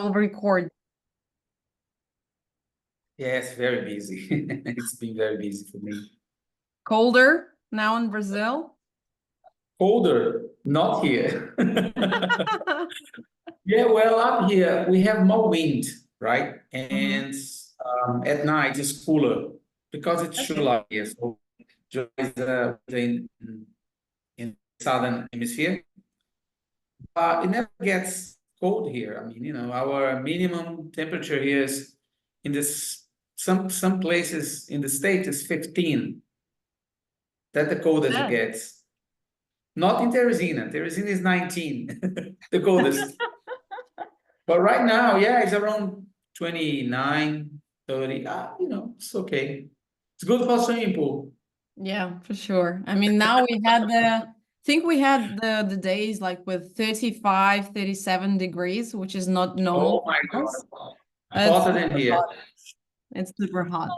I'll record. Yes, very busy. It's been very busy for me. Colder now in Brazil? Colder, not here. Yeah, well, up here we have more wind, right? Mhm. And at night it's cooler because it's Okay. July here. So July is in southern hemisphere. It never gets cold here. I mean, our minimum temperature here is in this some places in the state is 15. That's the coldest it Good. gets. Not in Teresina. Teresina is 19, the coldest. But right now, yeah, it's around 29, 30. It's okay. It's good for swimming pool. Yeah, for sure. I mean, now we had I think we had the days like with 35, 37 degrees, which is not Oh normal my for us. God. It's Hotter than super here. hot. It's super hot.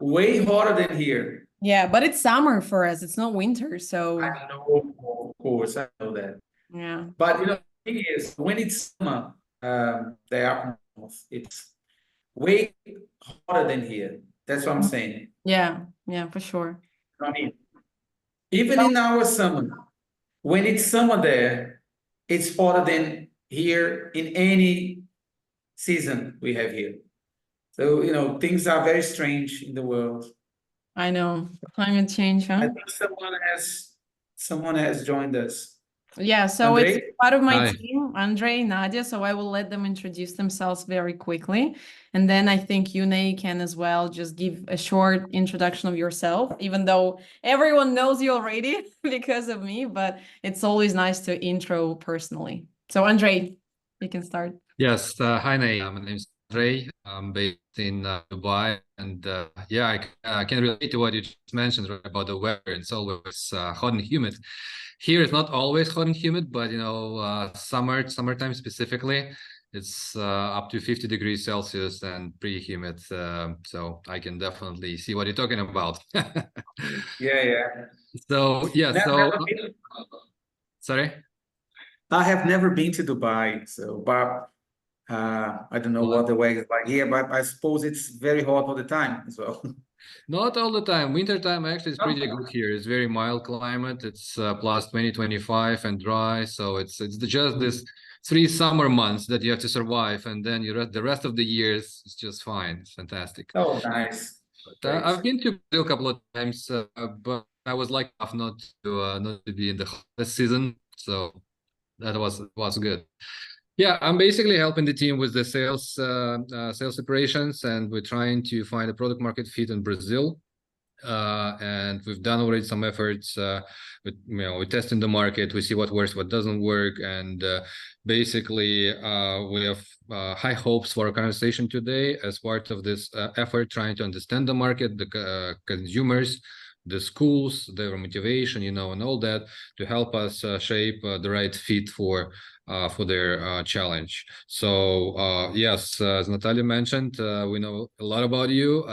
Way hotter than here. Yeah, but it's summer for us. It's not winter, so I know, of course, I know that. yeah. But the thing is, when it's summer, there up north, it's way hotter than here. That's what I'm saying. Yeah, yeah, for sure. I mean, even in our summer, when it's summer there, it's hotter than here in any season we have here. So, things are very strange in the world. I know. Climate change, I huh? think someone has joined us. Yeah, so it's Andre? part of my Hi. team, Andre, Nadia, so I will let them introduce themselves very quickly. And then I think Yune can as well just give a short introduction of yourself, even though everyone knows you already because of me, but it's always nice to intro personally. So Andre, you can start. Yes. Hi, Nay. My name is Ray. I'm based in Dubai, and yeah, I can relate to what you just mentioned, right, about the weather. It's always hot and humid. Here, it's not always hot and humid, but summertime specifically, it's up to 50 degrees Celsius and pretty humid. So I can definitely see what you're talking about. Yeah, yeah. So yeah. Never been. Sorry. I have never been to Dubai, but I don't know what the weather is like here, but I suppose it's very hot all the time as well. Not all the time. Winter time actually is pretty No? good here. It's very mild climate. It's plus 20, 25 and dry. So it's just this 3 summer months that you have to survive, and then the rest of the years is just fine. It's fantastic. Oh, nice. But Great. I've been to Brazil a couple of times, but I was lucky enough not to be in the hottest season, so that was good. Yeah, I'm basically helping the team with the sales operations, and we're trying to find a product market fit in Brazil. And we've done already some efforts. We're testing the market. We see what works, what doesn't work, and basically we have high hopes for our conversation today as part of this effort, trying to understand the market, the consumers, the schools, their motivation, and all that to help us shape the right fit for their challenge. So yes, as Natalia mentioned, we know a lot about you,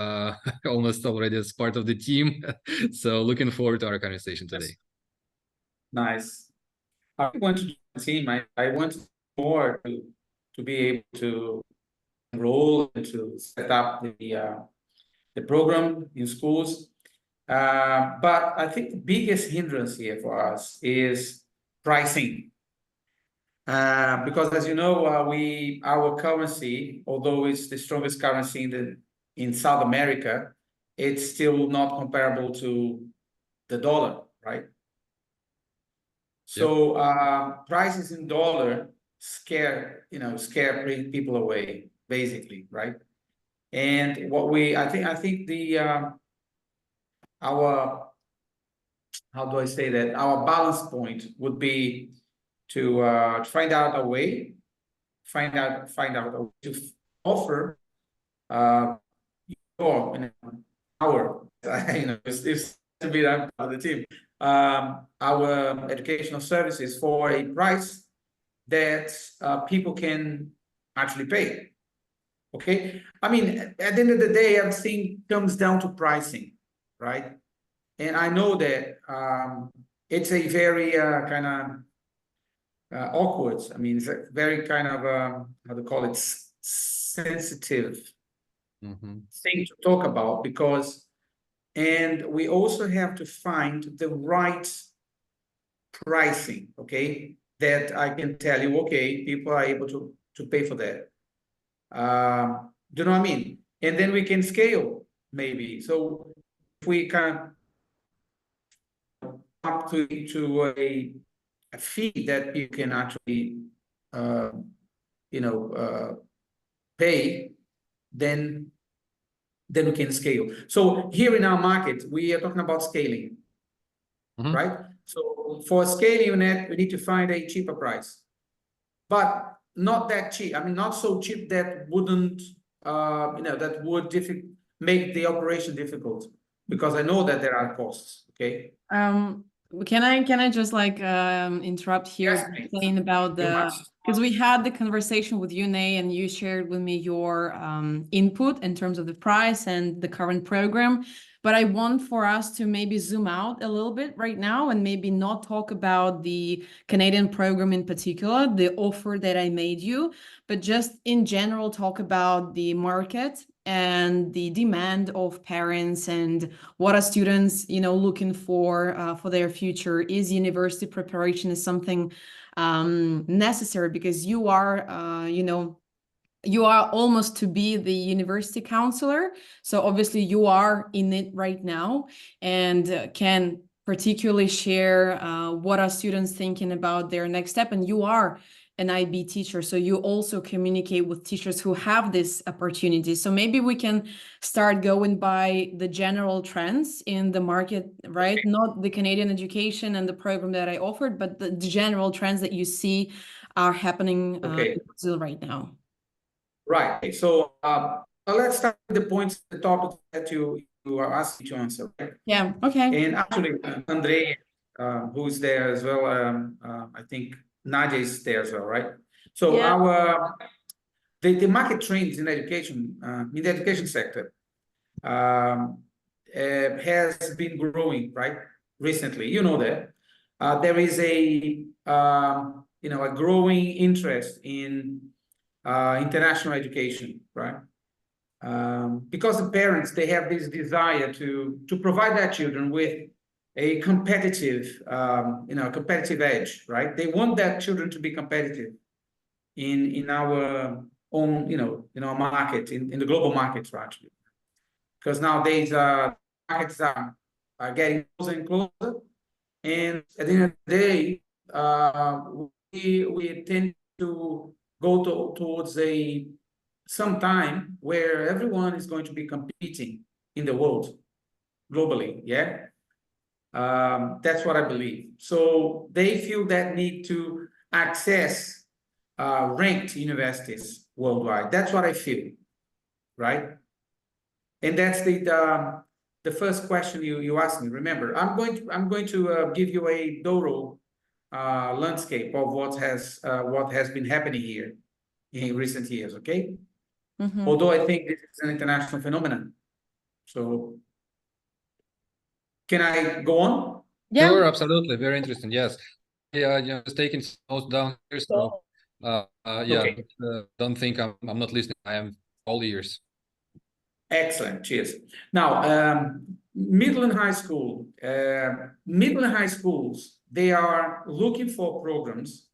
almost already as part of the team. So looking forward to our conversation today. Nice. I want to join the team. I want more to be able to enroll and to set up the program in schools. But I think the biggest hindrance here for us is pricing. Because as you know, our currency, although it's the strongest currency in South America, it's still not comparable to the dollar, right? Yep. So prices in dollar scare people away, basically, right? And I think the our how do I say that? Our balance point would be to find out a way a way to offer your our it's to be that part of the team our educational services for a price that people can actually pay. Okay, I mean at the end of the day everything comes down to pricing, right? And I know that it's a very kind of awkward. I mean, it's a very kind of how to call it, sensitive thing to talk about, because, and we also have to find the right pricing, okay, that I can tell you, okay, people are able to pay for that. Do you know what I mean? And then we can scale, maybe. So if we kind of up to a fee that you can actually, pay, then we can scale. So here in our market, we are talking about scaling, right? So for scaling, we need to find a cheaper price, but not that cheap. I mean, not so cheap that wouldn't, that would make the operation difficult, because I know that there are costs. Okay. Can I just like interrupt here, Yes, saying about you the, must. because we had the conversation with you, Nay, and you shared with me your input in terms of the price and the current program. But I want for us to maybe zoom out a little bit right now and maybe not talk about the Canadian program in particular, the offer that I made you, but just in general talk about the market and the demand of parents and what are students, looking for their future. Is university preparation is something necessary, because you are, you are almost to be the university counselor. So obviously you are in it right now, and can particularly share what are students thinking about their next step. And you are an IB teacher, so you also communicate with teachers who have this opportunity. So maybe we can start going by the general trends in the market, right? Not the Canadian education and the program that I offered, but the general trends that you see are happening in Brazil right now. Right. So let's start with the points, the topics that you are asking to answer. Right? Yeah. Okay. And actually, Andre, who's there as well, I think Nadia is there as well, right? So the market trends in education, in the education sector, has been growing, right? Recently, you know that there is a growing interest in international education, right? Because the parents, they have this desire to provide their children with a competitive, competitive edge, right? They want their children to be competitive in our own, in our market, in the global markets, actually. Because nowadays, markets are getting closer and closer, and at the end of the day, we tend to go towards some time where everyone is going to be competing in the world globally. Yeah. That's what I believe. So they feel that need to access ranked universities worldwide. That's what I feel, right? And that's the first question you asked me. Remember, I'm going to give you a thorough landscape of what has been happening here in recent years. Okay. Although I think this is an international phenomenon. So can I go on? Yeah. Sure, absolutely. Very interesting. Yes. Yeah, just taking notes down here. So Okay. don't think I'm not listening. I am all ears. Excellent. Cheers. Now, middle and high school, middle and high schools, they are looking for programs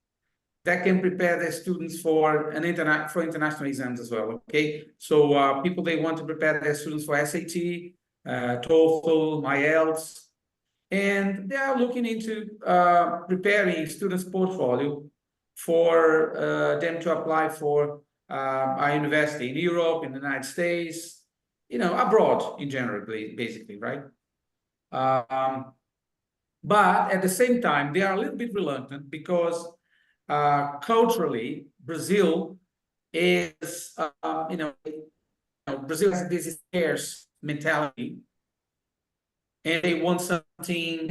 that can prepare their students for international exams as well. Okay, so people, they want to prepare their students for SAT, TOEFL, IELTS, and they are looking into preparing students' portfolio for them to apply for our university in Europe, in the United States, abroad in general, basically, right? But at the same time, they are a little bit reluctant because culturally, Brazil is, Brazil has this scarce mentality, and they want something,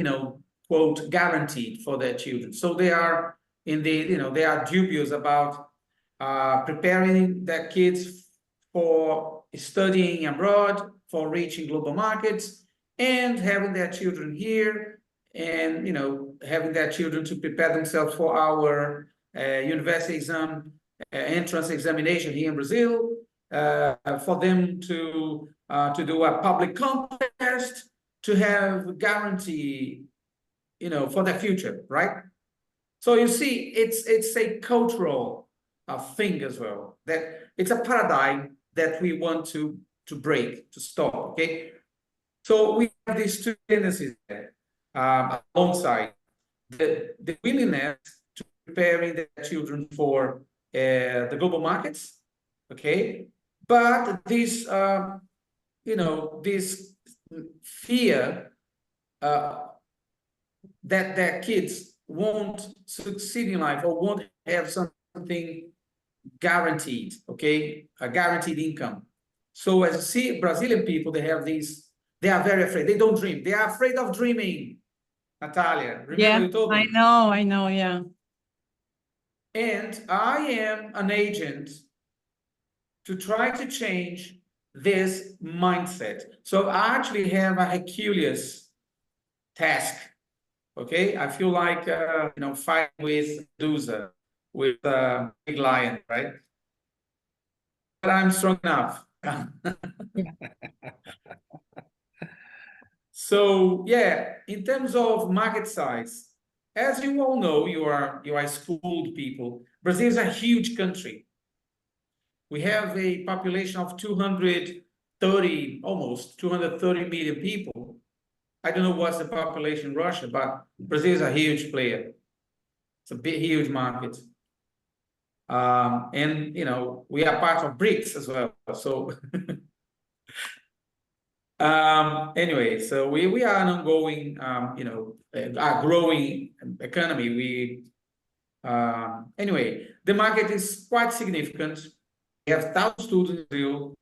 quote, guaranteed for their children. So they are they are dubious about preparing their kids for studying abroad, for reaching global markets, and having their children here, and having their children to prepare themselves for our university exam, entrance examination here in Brazil, for them to do a public contest, to have guarantee, for the future, right? So you see, it's a cultural thing as well, that it's a paradigm that we want to break, to stop, okay? So we have these two tendencies there, alongside the willingness to preparing their children for the global markets, okay? But this, this fear that their kids won't succeed in life or won't have something guaranteed, okay? A guaranteed income. So as you see, Brazilian people, they have these, they are very afraid. They don't dream. They are afraid of dreaming. Natalia, remember you told me? I know, yeah. And I am an agent to try to change this mindset. So I actually have a Herculean task. Okay, I feel like fighting with Medusa, with big lion, right? But I'm strong enough. So yeah, in terms of market size, as you all know, you are schooled people. Brazil is a huge country. We have a population of 230, almost 230 million people. I don't know what's the population in Russia, but Brazil is a huge player. It's a big, huge market. And we are part of BRICS as well. So anyway, so we are an ongoing, a growing economy. Anyway, the market is quite significant. We have 1,000 students in Brazil.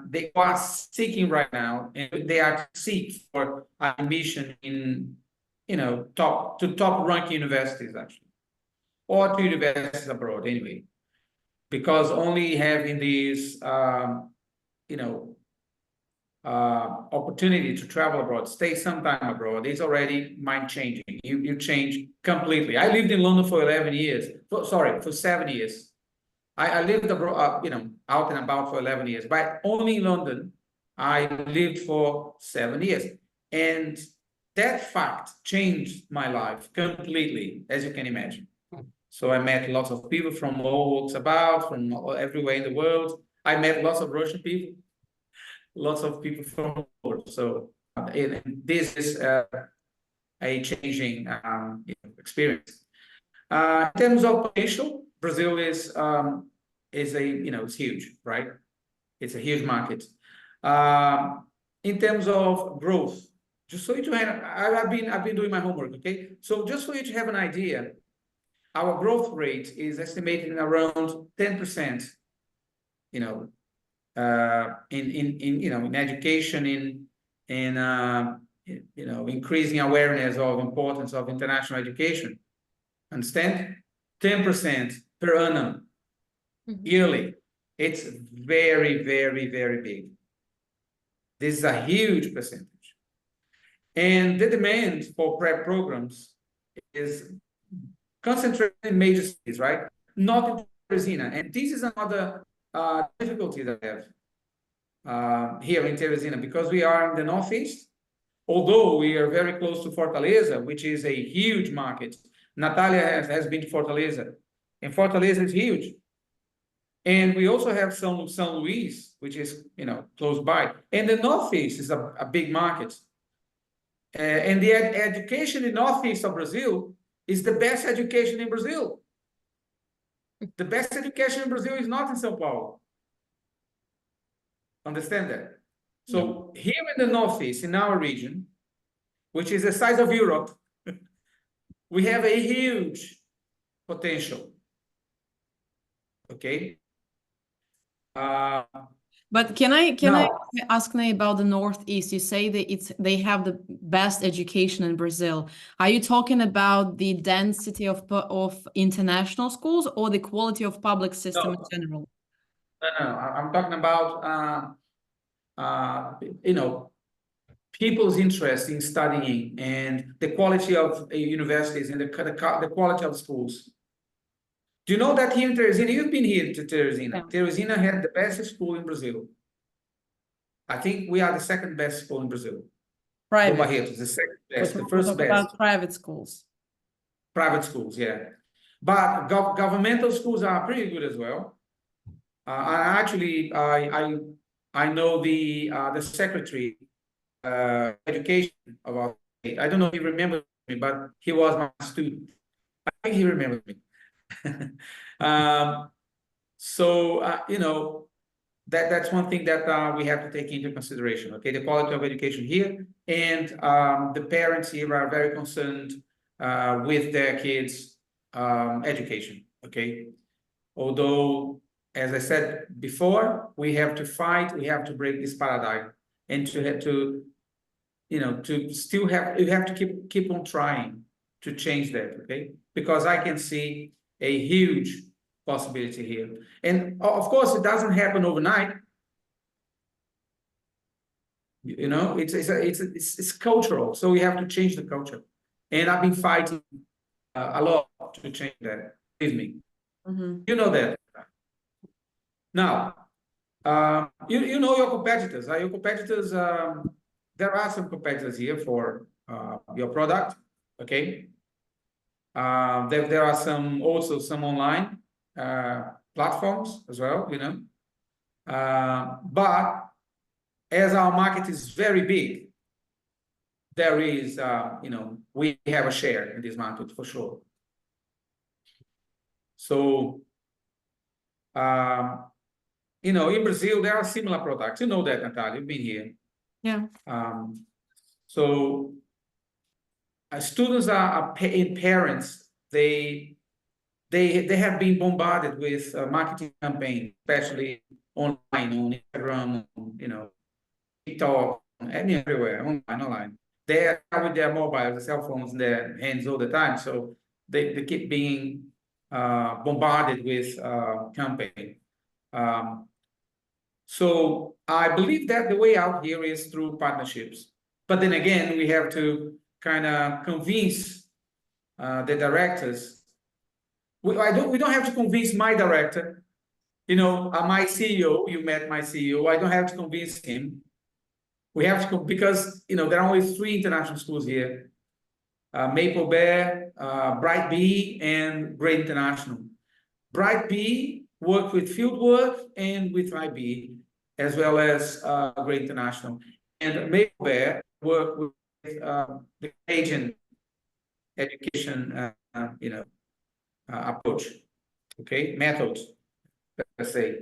They are seeking right now, and they are seek for admission in, top ranking universities actually, or to universities abroad anyway, because only having these, opportunity to travel abroad, stay some time abroad, is already mind changing. You change completely. I lived in London for 11 years. For 7 years. I lived abroad, out and about for 11 years, but only in London, I lived for 7 years. And that fact changed my life completely, as you can imagine. So I met lots of people from all walks about, from everywhere in the world. I met lots of Russian people, lots of people from the world. So this is a changing experience. In terms of potential, Brazil is it's huge, right? It's a huge market. In terms of growth, just so you to have, I've been doing my homework, okay? So just for you to have an idea, our growth rate is estimated in around 10%. In education, in increasing awareness of importance of international education. Understand? 10% per annum, yearly. It's very, very, very big. This is a huge percentage. And the demand for prep programs is concentrated in major cities, right? Not in Teresina. And this is another difficulty that I have here in Teresina, because we are in the Northeast, although we are very close to Fortaleza, which is a huge market. Natalia has been to Fortaleza, and Fortaleza is huge. And we also have São Luís, which is close by. And the Northeast is a big market. And the education in the Northeast of Brazil is the best education in Brazil. The best education in Brazil is not in São Paulo. Understand that? So here in the Northeast, in our region, which is the size of Europe, we have a huge potential. Okay. But can I ask Nay about the Northeast? You say that they have the best education in Brazil. Are you talking about the density of international schools, or the quality of public system in general? No. I'm talking about people's interest in studying, and the quality of universities, and the quality of schools. Do you know that here in Teresina, you've been here to Teresina. Yeah. Teresina had the best school in Brazil. I think we are the second best school in Brazil. Do Private. Barreto is the second best, the We're first talking best. about private schools. Private schools, yeah. But governmental schools are pretty good as well. I know the secretary education of our state. I don't know if he remembers me, but he was my student. I think he remembers me. So you know, that's one thing that we have to take into consideration. Okay, the quality of education here, and the parents here are very concerned with their kids' education. Okay, although, as I said before, we have to fight, we have to break this paradigm, and to you know, to still have, you have to keep on trying to change that. Okay, because I can see a huge possibility here, and of course, it doesn't happen overnight. You know, it's cultural, so we have to change the culture, and I've been fighting a lot to change that. Believe me, you know that. Now, you know your competitors. Your competitors. There are some competitors here for your product. Okay. There are also some online platforms as well. You know, but as our market is very big, there is you know, we have a share in this market for sure. So. You know, in Brazil, there are similar products. You know that, Natalia, you've been here. Yeah. So students are and parents, they have been bombarded with marketing campaigns, especially online, on Instagram, you know, TikTok, everywhere, online. They are with their mobiles, cell phones in their hands all the time. So they keep being bombarded with campaign. So I believe that the way out here is through partnerships. But then again, we have to kind of convince the directors. We don't have to convince my director. You know, my CEO, you met my CEO. I don't have to convince him. We have to, because, you know, there are only 3 international schools here. Maple Bear, Bright Bee, and Great International. Bright Bee work with Fieldwork and with IB, as well as Great International. And Maple Bear work with the Canadian education, you know, approach, okay, methods, let's say.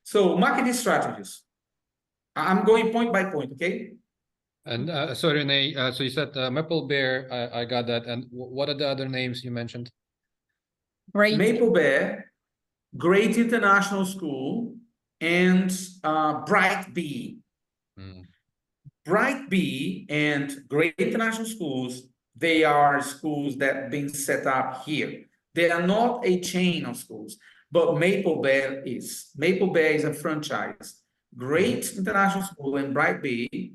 So marketing strategies. I'm going point by point, okay? And sorry, Renee, so you said Maple Bear, I got that. And what are the other names you mentioned? Great. Maple Bear, Great International School, and Bright Bee. Bright Bee and Great International Schools, they are schools that have been set up here. They are not a chain of schools, but Maple Bear is. Maple Bear is a franchise. Great International School and Bright Bee,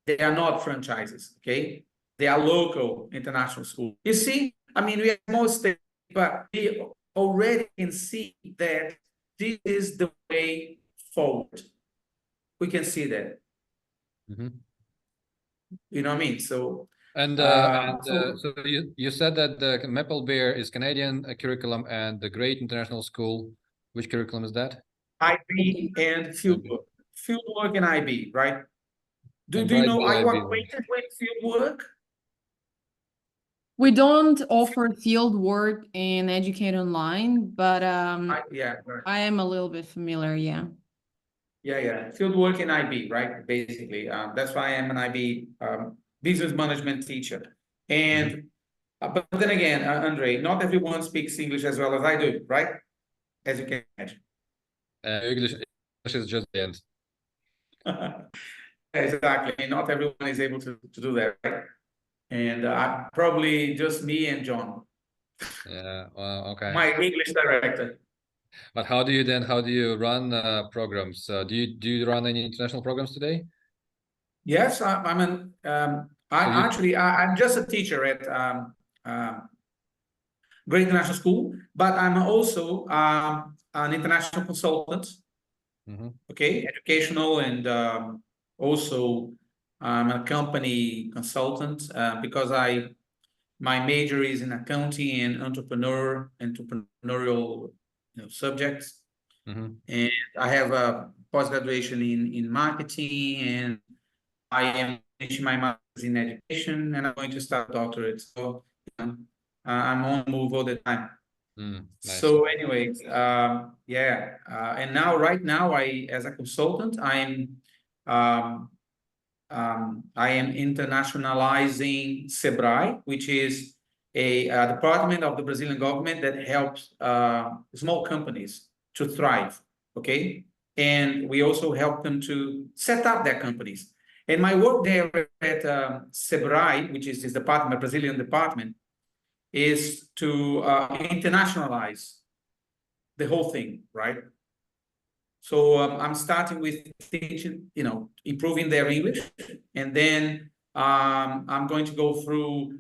they are not franchises, okay? They are local international schools. You see, I mean, we have more states, but we already can see that this is the way forward. We can see that. You know what I mean? So so you said that the Maple Bear is Canadian curriculum, and the Great International School, which curriculum is that? IB and Fieldwork. Fieldwork and IB, right? Do you know, are you acquainted with Fieldwork? We don't offer field work in Educate Online, but Yeah, right. I am a little bit familiar, yeah. Yeah. Fieldwork and IB, right? Basically, that's why I am an IB business management teacher. And but then again, Andre, not everyone speaks English as well as I do, right? As you can imagine. English is just the end. Exactly. Not everyone is able to do that, right? And probably just me and John. Yeah, well, okay. My English director. But how do you run programs? Do you run any international programs today? Yes, I'm just a teacher at great international school, but I'm also an international consultant. Okay, educational, and also I'm a company consultant because my major is in accounting and entrepreneurial subjects, and I have a post graduation in marketing, and I am finishing my master's in education, and I'm going to start a doctorate. So I'm on the move all the time. Nice. So anyways, yeah, and now right now as a consultant, um, I am internationalizing SEBRAE, which is a department of the Brazilian government that helps small companies to thrive. Okay, and we also help them to set up their companies. And my work there at SEBRAE, which is this department, Brazilian department, is to internationalize the whole thing, right? So I'm starting with teaching, improving their English, and then I'm going to go through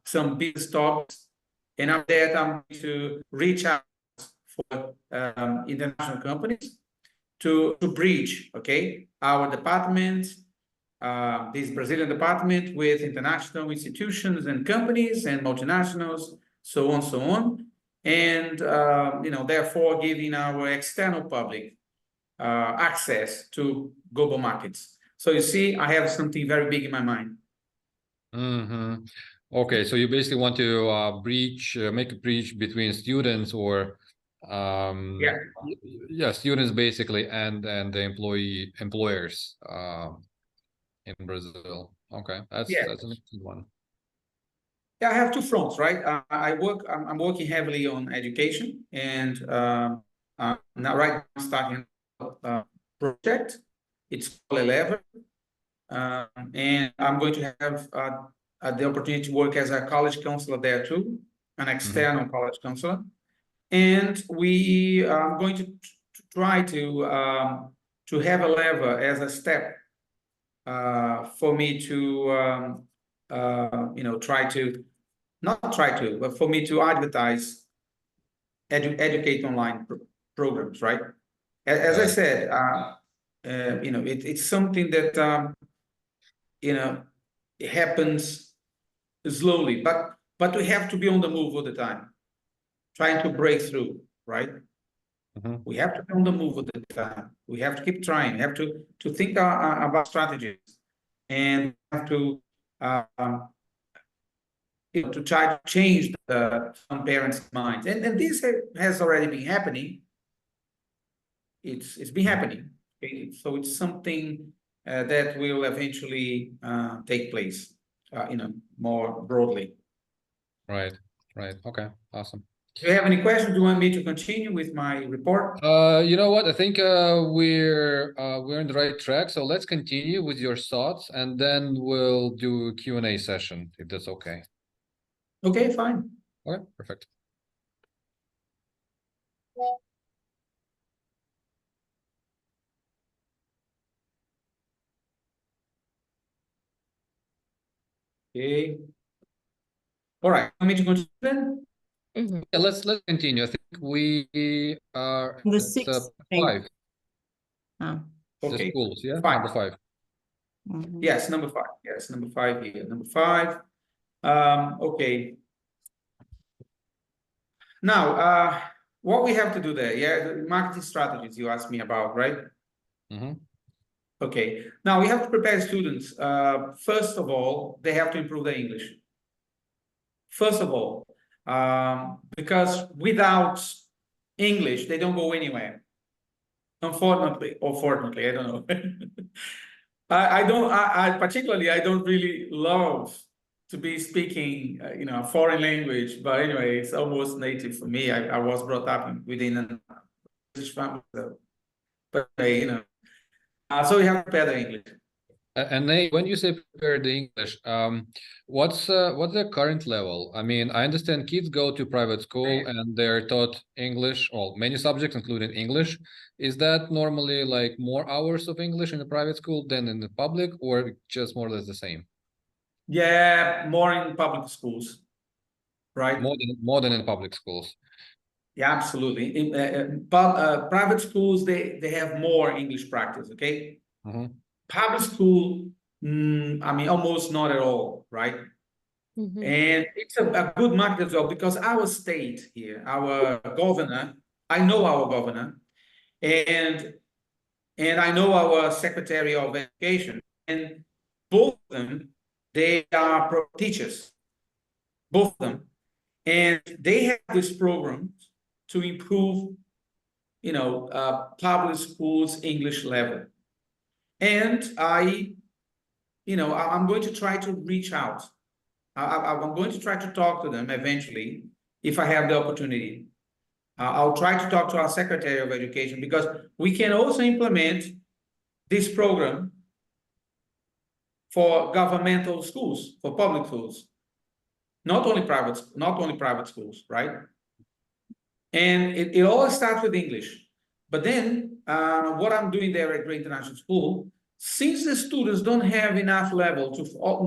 some business topics, and after that I'm going to reach out for international companies to bridge, okay, our department, this Brazilian department, with international institutions and companies and multinationals, so on, and therefore giving our external public access to global markets. So you see, I have something very big in my mind. Okay, so you basically want to make a bridge between students or students basically and the employers in Brazil. Okay, that's an interesting one. Yeah, I have two fronts, right? I'm working heavily on education, and now right now I'm starting a project. It's called 11, and I'm going to have the opportunity to work as a college counselor there too, an external college counselor, and we are going to try to have 11 as a step for me to but for me to advertise educate online programs, right? As I said, it's something that it happens slowly, but we have to be on the move all the time, trying to break through, right? We have to be on the move all the time. We have to keep trying. We have to think about strategies, and have to to try to change some parents' minds. And this has already been happening. It's been happening. Okay? So it's something that will eventually take place, more broadly. Right. Okay, awesome. Do you have any questions? Do you want me to continue with my report? You know what? I think we're in the right track. So let's continue with your thoughts, and then we'll do a Q&A session if that's okay. Okay, fine. Okay, perfect. Okay. All right. Want me to continue then? Yeah, let's continue. I think we are The at 6th 5. Oh. Okay. The schools, yeah? Fine. Number 5. Yes, number 5. Yes, number 5 here. Number 5. Okay. Now, what we have to do there, the marketing strategies you asked me about, right? Okay. Now we have to prepare students. First of all, they have to improve their English. First of all, because without English, they don't go anywhere. Unfortunately, or fortunately, I don't know. I particularly, I don't really love to be speaking, a foreign language, but anyway, it's almost native for me. I was brought up within a British family, but so we have to prepare the English. And Nate, when you say prepare the English, what's the current level? I mean, I understand kids go to private school and they're taught English, or many subjects, including English. Is that normally like more hours of English in the private school than in the public, or just more or less the same? Yeah, more in public schools, right? More than in public schools. Yeah, absolutely. Private schools, they have more English practice, okay? Mhm. Public school, I mean, almost not at all, right? Mhm. And it's a good market as well because our state here, our governor, I know our governor, and I know our Secretary of Education, and both of them, they are teachers, both of them, and they have this program to improve, public schools English level. And I'm going to try to reach out. I'm going to try to talk to them eventually if I have the opportunity. I'll try to talk to our Secretary of Education because we can also implement this program for governmental schools, for public schools, not only private schools, right? And it all starts with English. But then what I'm doing there at Great International School, since the students don't have enough level to,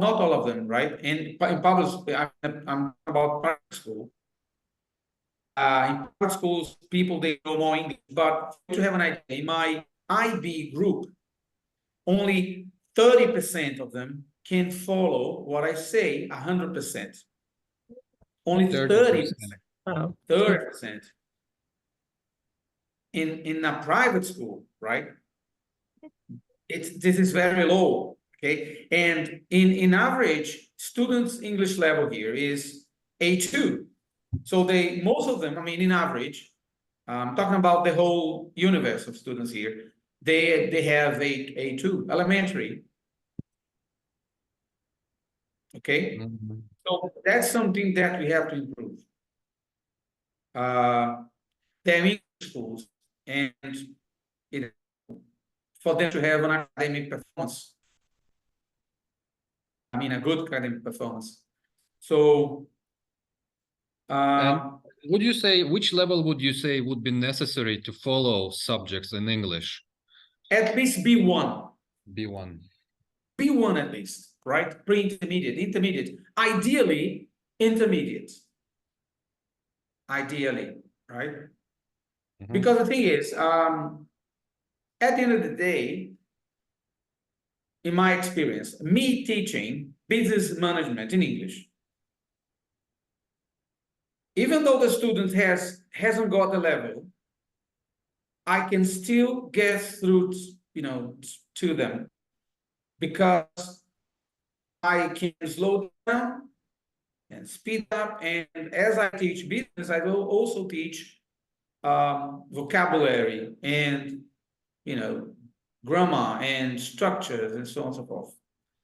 not all of them, right? And in public school, I'm about private school. In private schools, people, they know more English, but to have an idea, in my IB group, only 30% of them can follow what I say 100%. Only 30%. Wow. 30%. In a private school, right? This is very low, okay? And in average, students' English level here is A2. So most of them, I mean, in average, talking about the whole universe of students here, they have A2 elementary. Okay, Mhm. so that's something that we have to improve. Them English schools and for them to have an academic performance. I mean, a good academic performance. So, And would you say, which level would you say would be necessary to follow subjects in English? at least B1. B1. B1 at least, right? Pre-intermediate, intermediate, ideally intermediate. Ideally, right? Mhm. Because the thing is, at the end of the day, in my experience, me teaching business management in English, even though the student hasn't got the level, I can still get through, to them because I can slow down and speed up. And as I teach business, I will also teach vocabulary and grammar and structures and so on and so forth.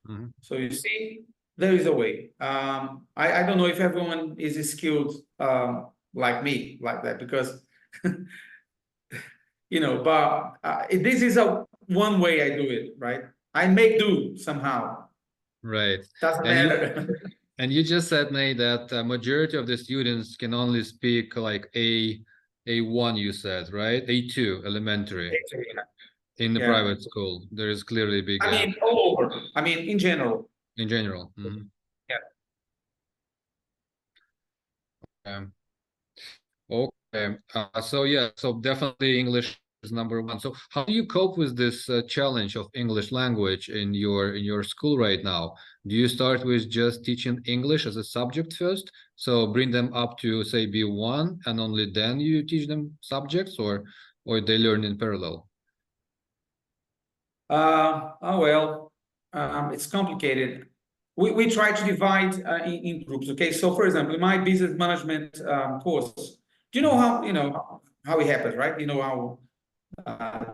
Mhm. So you see, there is a way. I don't know if everyone is skilled like me, like that, because but this is one way I do it, right? I make do somehow. Right. Doesn't And matter. and you just said, Nate, that majority of the students can only speak like A1, you said, right? A2, elementary. In the Yeah. private school, there is clearly a big I gap mean, all over. I mean, in general. in general. Mhm. Yeah. Um, Okay. So yeah, so definitely English is number one. So how do you cope with this challenge of English language in your school right now? Do you start with just teaching English as a subject first? So bring them up to say B1 and only then you teach them subjects, or they learn in parallel? Well, it's complicated. We try to divide in groups. Okay, so for example, in my business management course, do you know how it happens, right? You know how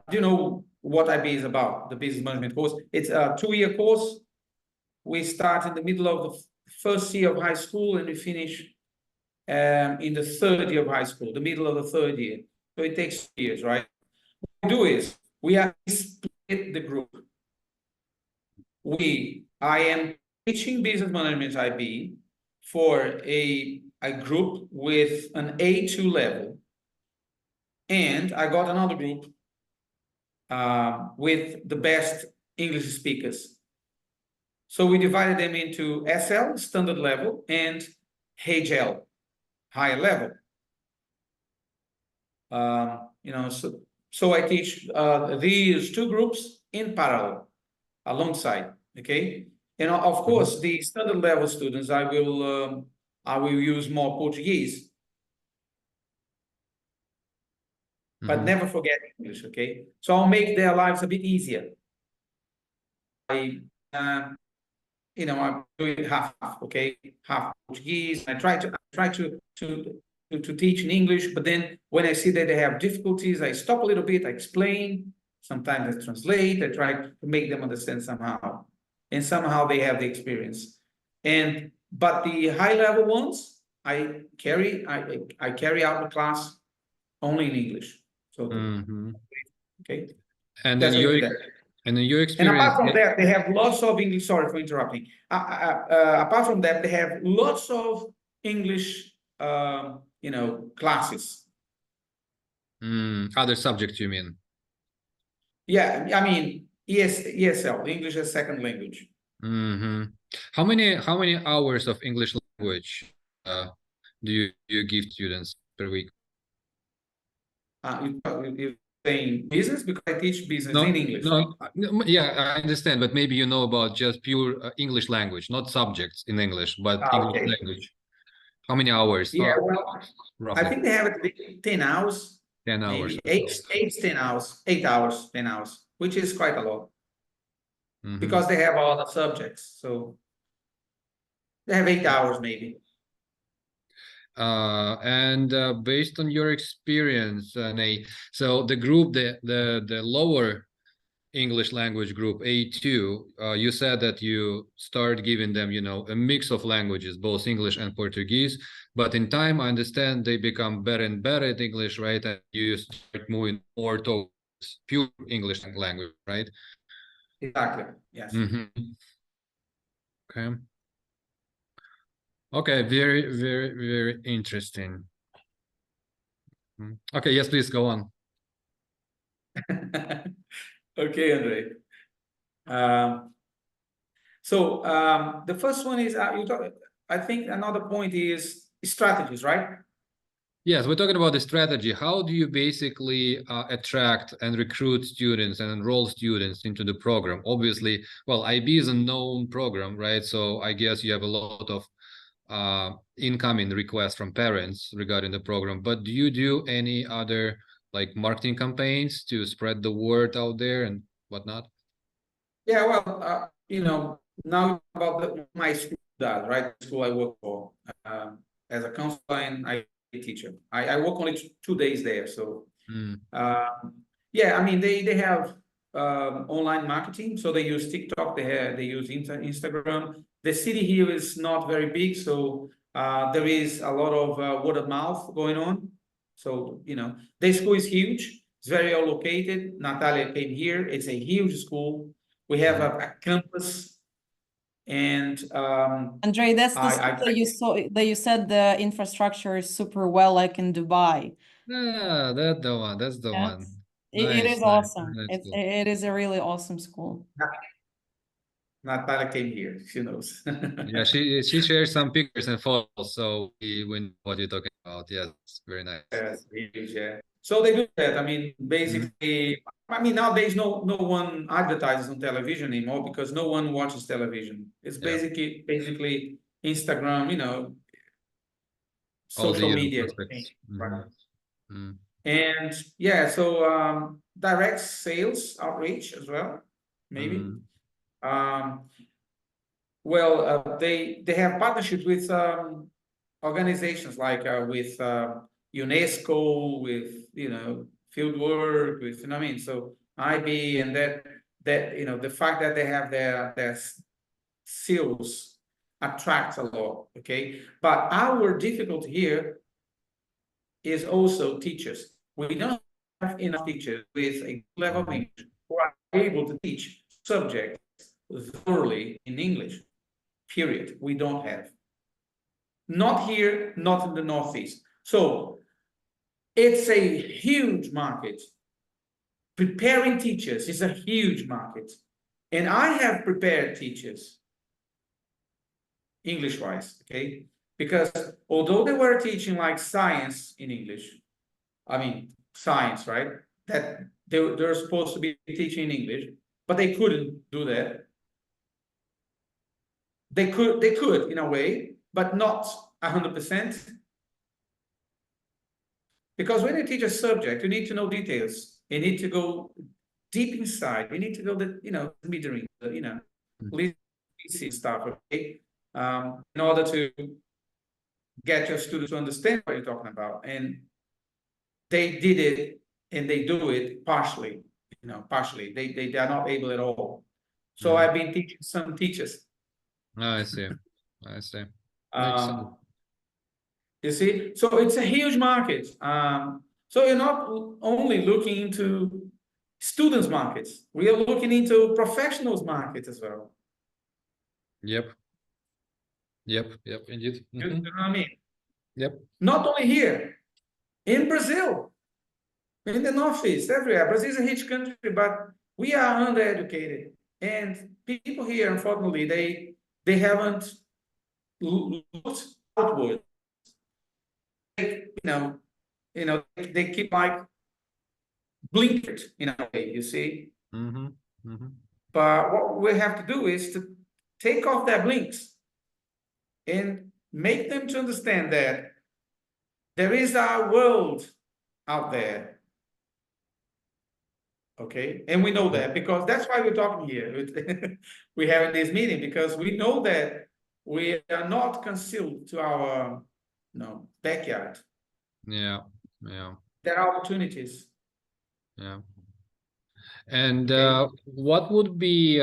do you know what IB is about? The business management course. It's a 2-year course. We start in the middle of the first year of high school and we finish in the third year of high school, the middle of the third year. So it takes years, right? What we do is we have split the group. I am teaching business management IB for a group with an A2 level, and I got another group with the best English speakers. So we divided them into SL, standard level, and HL, higher level. You know, so I teach these two groups in parallel, alongside. Okay, and of course the standard level students I will use more Portuguese, but never forget English. Okay, so I'll make their lives a bit easier. You know, I'm doing half, okay, half Portuguese. I try to teach in English, but then when I see that they have difficulties, I stop a little bit, I explain. Sometimes I translate. I try to make them understand somehow, and somehow they have the experience. But the high level ones, I carry out the class only in English. So okay, And that's then how I your do that. and then your And experience. apart from that, they have lots of English. Sorry for interrupting. Apart from that, they have lots of English, you know, classes. Other subjects, you mean? Yeah, I mean, ESL, English as second language. How many hours of English language do you give students per week? You saying business, because I teach business in English. Yeah, I understand, but maybe you know about just pure English language, not subjects in English, but English language. How many hours? Yeah, well, roughly. I think they have it 10 hours. 10 hours. Maybe 10 hours, 8 hours, 10 hours, which is quite a lot. Because they have all the subjects, so they have 8 hours maybe. And based on your experience, Nate, so the group, the lower English language group, A2, you said that you start giving them, you know, a mix of languages, both English and Portuguese. But in time, I understand they become better and better at English, right? And you start moving more towards pure English language, right? Exactly. Yes. Okay. Okay. Very, very, very interesting. Okay. Yes, please go on. Okay, Andre. The first one is I think another point is strategies, right? Yes, we're talking about the strategy. How do you basically attract and recruit students and enroll students into the program? Obviously, well, IB is a known program, right? So I guess you have a lot of incoming requests from parents regarding the program. But do you do any other like marketing campaigns to spread the word out there and whatnot? Yeah, well, you know, now about my school does, right? The school I work for, as a counselor and IT teacher. I work only 2 days there, so yeah, I mean they have online marketing, so they use TikTok, they use Instagram. The city here is not very big, so there is a lot of word of mouth going on. So you know, the school is huge. It's very well located. Natalia came here. It's a huge school. We have a campus, and Andre, that's the school that you saw, that you said the infrastructure is super well, like in Dubai. Yeah, that's the one. That's the one. It Nice, is nice, awesome. nice school. It is a really awesome school. Natalia came here. She knows. Yeah, she shares some pictures and photos, so we know what you're talking about. Yes, very nice. Yes, huge, yeah. So they do that. I mean, basically, I mean, nowadays no one advertises on television anymore because no one watches television. It's basically Instagram, you know, social media. Right. And yeah, so direct sales outreach as well, maybe. Well, they have partnerships with organizations like with UNESCO, with you know field work, with you know what I mean. So IB and that you know the fact that they have their sales attracts a lot. Okay, but our difficulty here is also teachers. We don't have enough teachers with a level of English who are able to teach subjects thoroughly in English. Period. We don't have. Not here, not in the Northeast. So it's a huge market. Preparing teachers is a huge market. And I have prepared teachers, English-wise, okay? because although they were teaching like science in English, I mean, science, right? That they're supposed to be teaching in English, but they couldn't do that. They could in a way, but not 100%. Because when you teach a subject, you need to know details. You need to go deep inside. You need to go the, metering, stuff, okay? In order to get your students to understand what you're talking about. And they did it and they do it partially, partially. They are not able at all. So I've been teaching some teachers. I see. I see. Makes sense. You see, so it's a huge market. So you're not only looking into students markets, we are looking into professionals market as well. Yep. Indeed. You know what I mean? Yep. Not only here, in Brazil, in the Northeast, everywhere. Brazil is a rich country, but we are undereducated. And people here, unfortunately, they haven't looked outward. They keep like blinkered in a way, you see. But what we have to do is to take off their blinks and make them to understand that there is a world out there. Okay, and we know that because that's why we're talking here. We're having this meeting because we know that we are not concealed to our backyard. Yeah. There are opportunities. Yeah. And Okay. what would be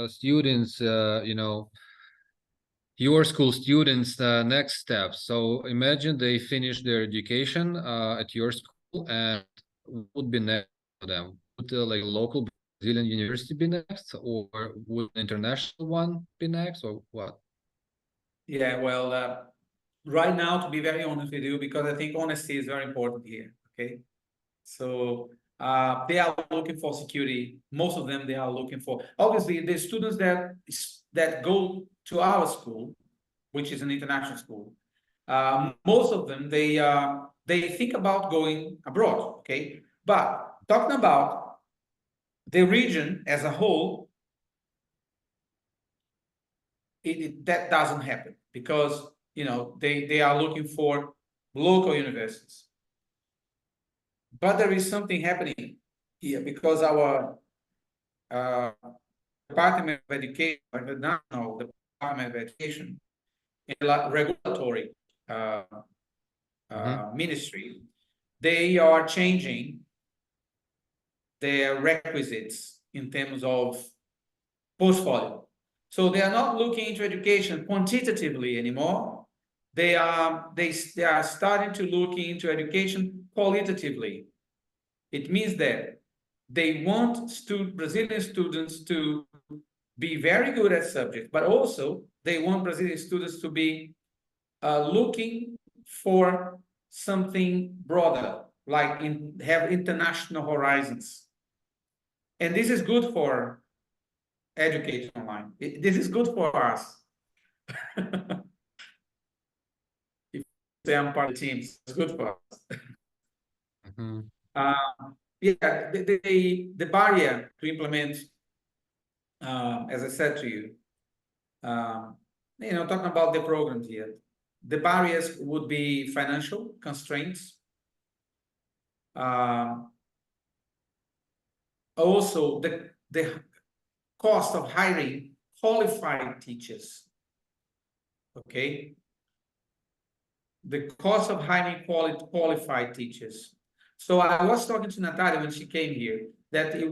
students, your school students' next steps? So imagine they finish their education at your school, and what would be next for them? Would like local Brazilian university be next, or would an international one be next, or what? Yeah, well, right now, to be very honest with you, because I think honesty is very important here. Okay, so they are looking for security. Most of them, they are looking for, obviously, the students that go to our school, which is an international school. Most of them, they think about going abroad. Okay, but talking about the region as a whole, that doesn't happen because they are looking for local universities. But there is something happening here because our Department of Education, the National Department of Education, and regulatory ministry, they are changing their requisites in terms of portfolio. So they are not looking into education quantitatively anymore. They are starting to look into education qualitatively. It means that they want Brazilian students to be very good at subjects, but also they want Brazilian students to be looking for something broader, like have international horizons. And this is good for education online. This is good for us. If say I'm part of the team, it's good for us. Yeah, the barrier to implement, as I said to you, talking about the programs here, the barriers would be financial constraints. Also, the cost of hiring qualified teachers. Okay, the cost of hiring qualified teachers. So I was talking to Natalia when she came here that we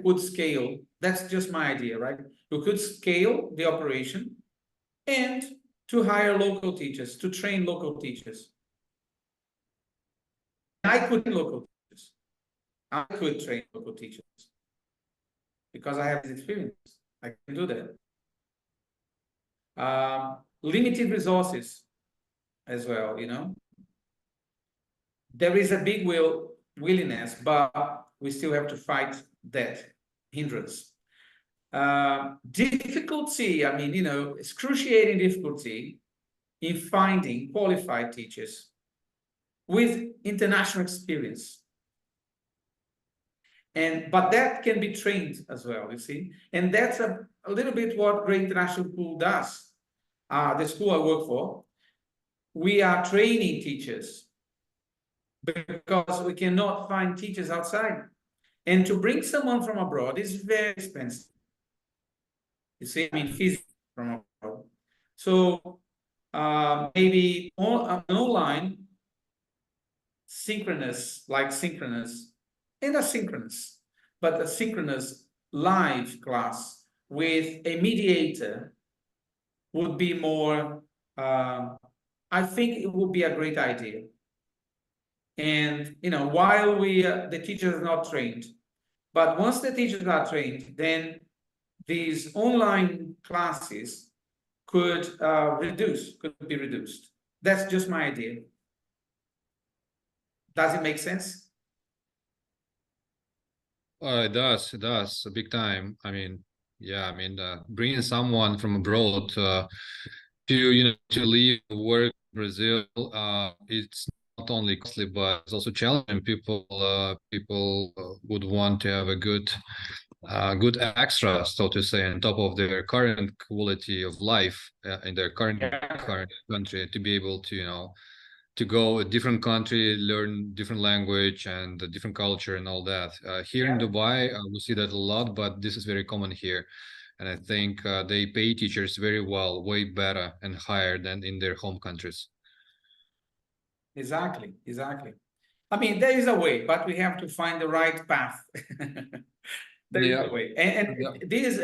could scale. That's just my idea, right? We could scale the operation and to hire local teachers, to train local teachers. I could train local teachers. I could train local teachers because I have this experience. I can do that. Limited resources as well, There is a big willingness, but we still have to fight that hindrance. Difficulty, excruciating difficulty in finding qualified teachers with international experience. But that can be trained as well, you see, and that's a little bit what Great International School does. The school I work for, we are training teachers because we cannot find teachers outside, and to bring someone from abroad is very expensive. You see, I mean, physically from abroad. So maybe online, synchronous and asynchronous, but a synchronous live class with a mediator would be more, I think it would be a great idea. And, while the teachers are not trained, but once the teachers are trained, then these online classes could be reduced. That's just my idea. Does it make sense? It does, big time. I mean, yeah, I mean, bringing someone from abroad to live, work in Brazil, it's not only costly, but it's also challenging. People would want to have a good extra, so to say, on top of their current quality of life in their current country, to be able to to go a different country, learn different language and a different culture and all that. Here in Dubai, we see that a lot, but this is very common here. And I think they pay teachers very well, way better and higher than in their home countries. Exactly. I mean, there is a way, but we have to find the right path. There is a way. And this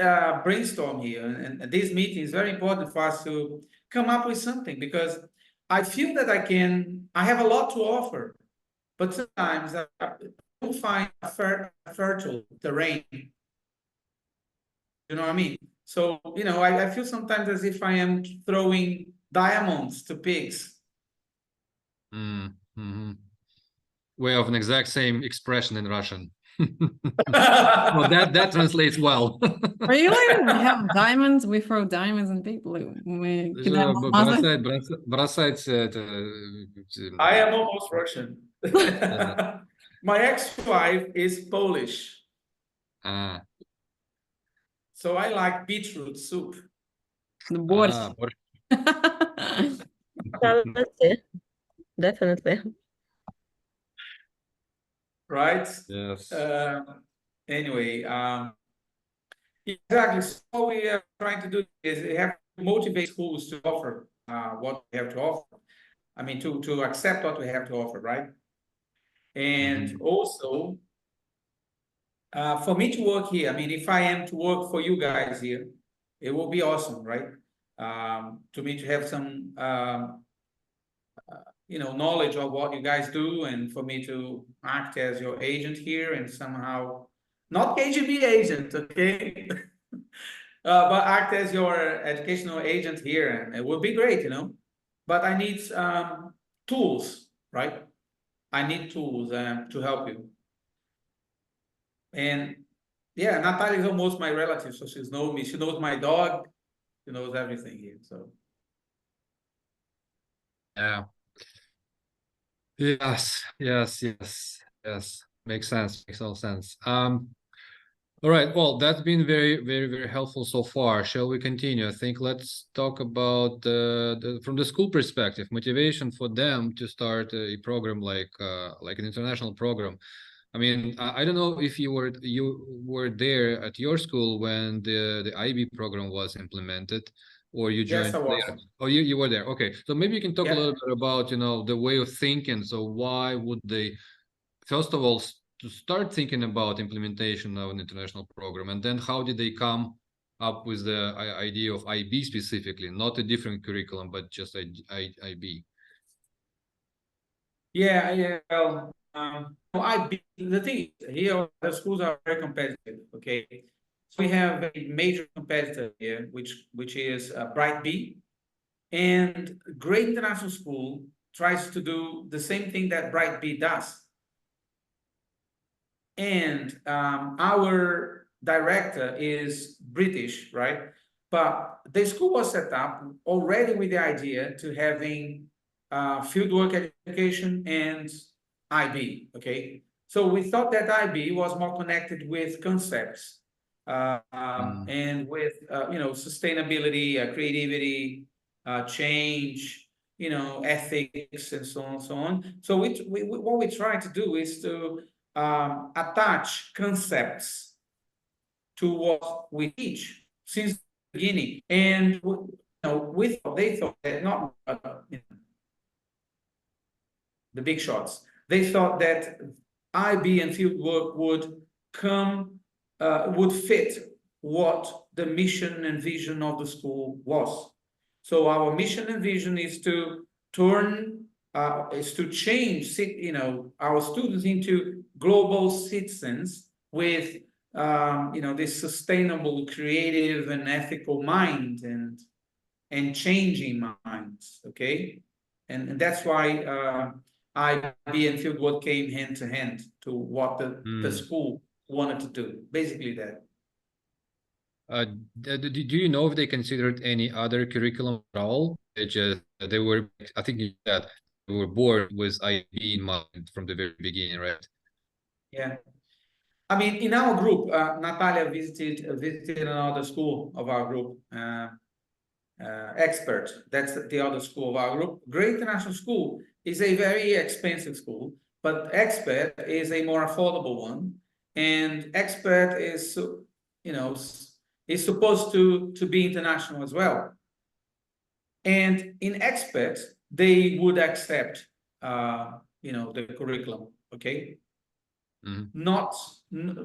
brainstorm here and this meeting is very important for us to come up with something, because I feel that I have a lot to offer, but sometimes I don't find a fertile terrain. You know what I mean? So, I feel sometimes as if I am throwing diamonds to pigs. Mm-hmm. We have an exact same expression in Russian. Well, that translates well. Really? We have diamonds. We throw diamonds and people. Бросать I am almost Russian. My ex-wife is Polish. So I like beetroot soup. Борщ. Definitely. Right? Yes. Anyway, exactly. So what we are trying to do is we have to motivate schools to offer what we have to offer. I mean, to accept what we have to offer, right? And also, for me to work here, I mean, if I am to work for you guys here, it will be awesome, right? To me to have some, knowledge of what you guys do, and for me to act as your agent here and somehow, not KGB agent, okay? But act as your educational agent here, and it would be great, But I need tools, right? I need tools to help you. And yeah, Natalia is almost my relative, so she's known me. She knows my dog. She knows everything here. So yeah. Yes. Makes sense. Makes all sense. All right. Well, that's been very, very, very helpful so far. Shall we continue? I think let's talk about from the school perspective, motivation for them to start a program like an international program. I mean, I don't know if you were there at your school when the IB program was implemented, or you joined. yes, I was. Later. Oh, you were there. Okay, so maybe you can talk a little bit about the way of thinking. So why would they, first of all, to start thinking about implementation of an international program, and then how did they come up with the idea of IB specifically, not a different curriculum, but just IB? Yeah. Well, IB. The thing is, here the schools are very competitive. Okay, so we have a major competitor here, which is Bright B, and Great International School tries to do the same thing that Bright B does. And our director is British, right? but the school was set up already with the idea to having fieldwork education and IB, okay? So we thought that IB was more connected with concepts and with, sustainability, creativity, change, ethics, and so on and so on. So what we try to do is to attach concepts to what we teach since the beginning. And they thought that not the big shots. They thought that IB and fieldwork would fit what the mission and vision of the school was. So our mission and vision is to change, our students into global citizens with, this sustainable, creative, and ethical mind and changing minds. Okay, and that's why IB and fieldwork came hand to hand to what the school wanted to do. Basically, that. Do you know if they considered any other curriculum at all? They were, I think that they were bored with IB in mind from the very beginning, right? Yeah. I mean, in our group, Natalia visited another school of our group, Expert. That's the other school of our group. Great International School is a very expensive school, but Expert is a more affordable one. And Expert is, is supposed to be international as well. And in Expert, they would accept, the curriculum. Okay. Not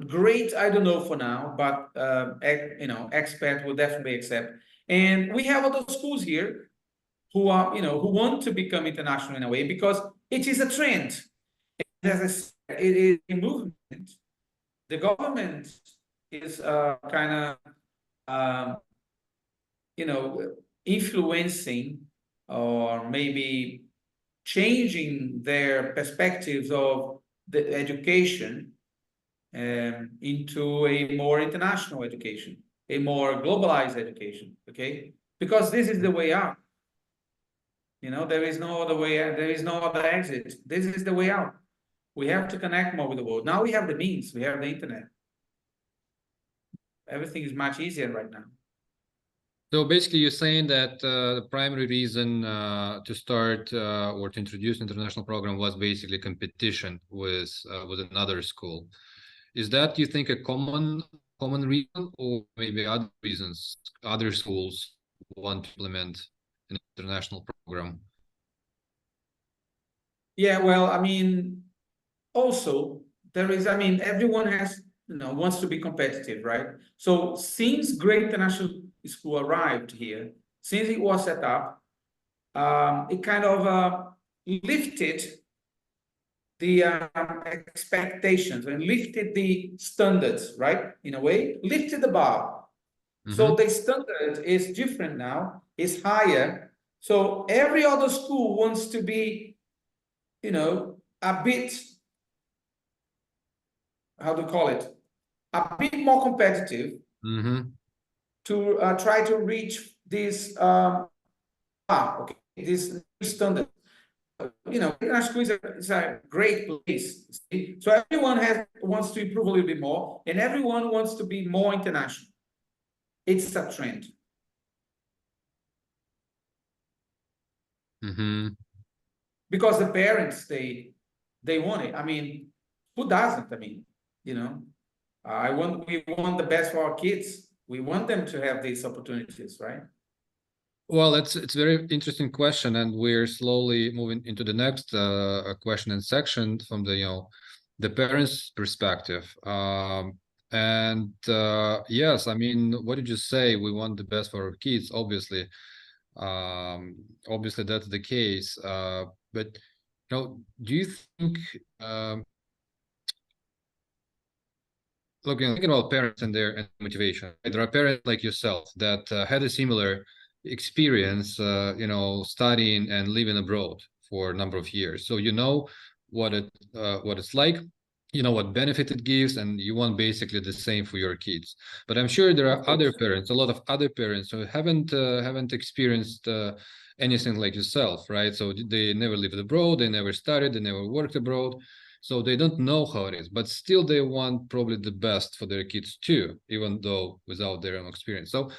great, I don't know for now, but Expert will definitely accept. And we have other schools here who are, who want to become international in a way, because it is a trend. As I said, it is a movement. The government is kind of, influencing or maybe changing their perspectives of the education into a more international education, a more globalized education, okay? Because this is the way out. There is no other way out. There is no other exit. This is the way out. We have to connect more with the world. Now we have the means. We have the internet. Everything is much easier right now. So basically, you're saying that the primary reason to start or to introduce international program was basically competition with another school. Is that, you think, a common reason, or maybe other reasons? Other schools want to implement an international program? Yeah, well, I mean, also there is, everyone has, wants to be competitive, right? So since Great International School arrived here, since it was set up, it kind of lifted the expectations and lifted the standards, right? In a way, lifted the bar. So the standard is different now, is higher. So every other school wants to be, a bit, how to call it, a bit more competitive to try to reach this this standard. International school is a great place. So everyone wants to improve a little bit more, and everyone wants to be more international. It's a trend. Because the parents, they want it. I mean, who doesn't? I mean, we want the best for our kids. We want them to have these opportunities, right? Well, it's a very interesting question, and we're slowly moving into the next question and section from the parents' perspective. And yes, I mean, what did you say? We want the best for our kids, obviously. Obviously that's the case. But do you think, thinking about parents and their motivation, right? There are parents like yourself that had a similar experience, studying and living abroad for a number of years. So what it's like. you know, what benefit it gives, and you want basically the same for your kids. But I'm sure there are other parents, a lot of other parents who haven't experienced anything like yourself, right? So they never lived abroad, they never studied, they never worked abroad, so they don't know how it is, but still they want probably the best for their kids too, even though without their own experience. So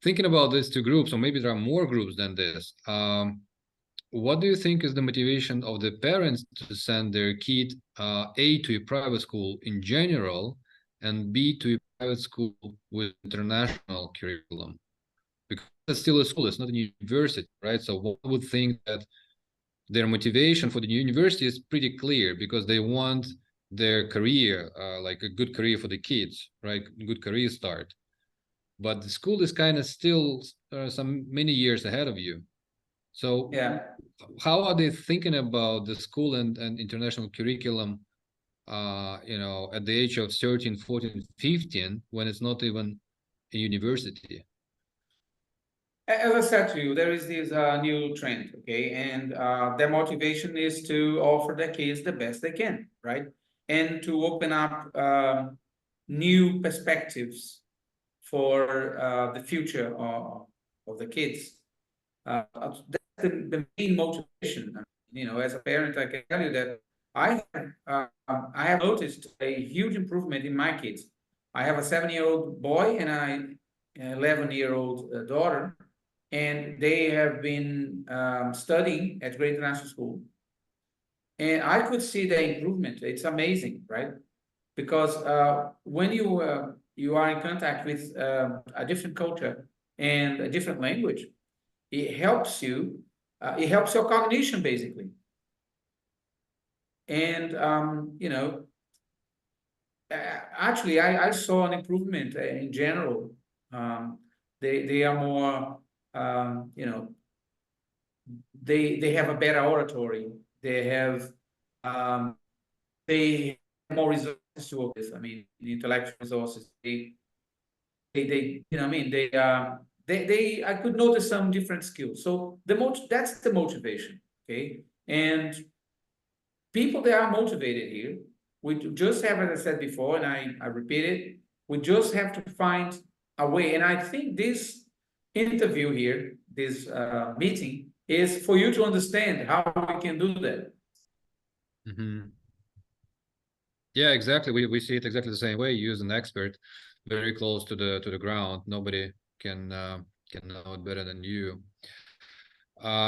thinking about these two groups, or maybe there are more groups than this, what do you think is the motivation of the parents to send their kid A, to a private school in general, and B, to a private school with international curriculum? Because it's still a school, it's not a university, right? So one would think that their motivation for the university is pretty clear, because they want their career, like a good career for the kids, right? Good career start. But the school is kind of still some many years ahead of you. So Yeah. how are they thinking about the school and international curriculum, you know, at the age of 13, 14, 15, when it's not even a university? As I said to you, there is this new trend, okay, and their motivation is to offer their kids the best they can, right, and to open up new perspectives for the future of the kids. That's the main motivation. You know, as a parent, I can tell you that I have noticed a huge improvement in my kids. I have a 7-year-old boy and an 11-year-old daughter, and they have been studying at Great International School. And I could see the improvement. It's amazing, right? Because when you are in contact with a different culture and a different language, it helps you. It helps your cognition basically. And you know, actually, I saw an improvement in general. They are more, you know, they have a better oratory. They have they have more resources to work with. I mean, intellectual resources. They you know, I mean, they I could notice some different skills. So that's the motivation, okay? And people that are motivated here, we just have, as I said before, and I repeat it, we just have to find a way. And I think this interview here, this meeting, is for you to understand how we can do that. Mm-hmm. Yeah, exactly. We see it exactly the same way. You use an expert very close to the ground. Nobody can know it better than you.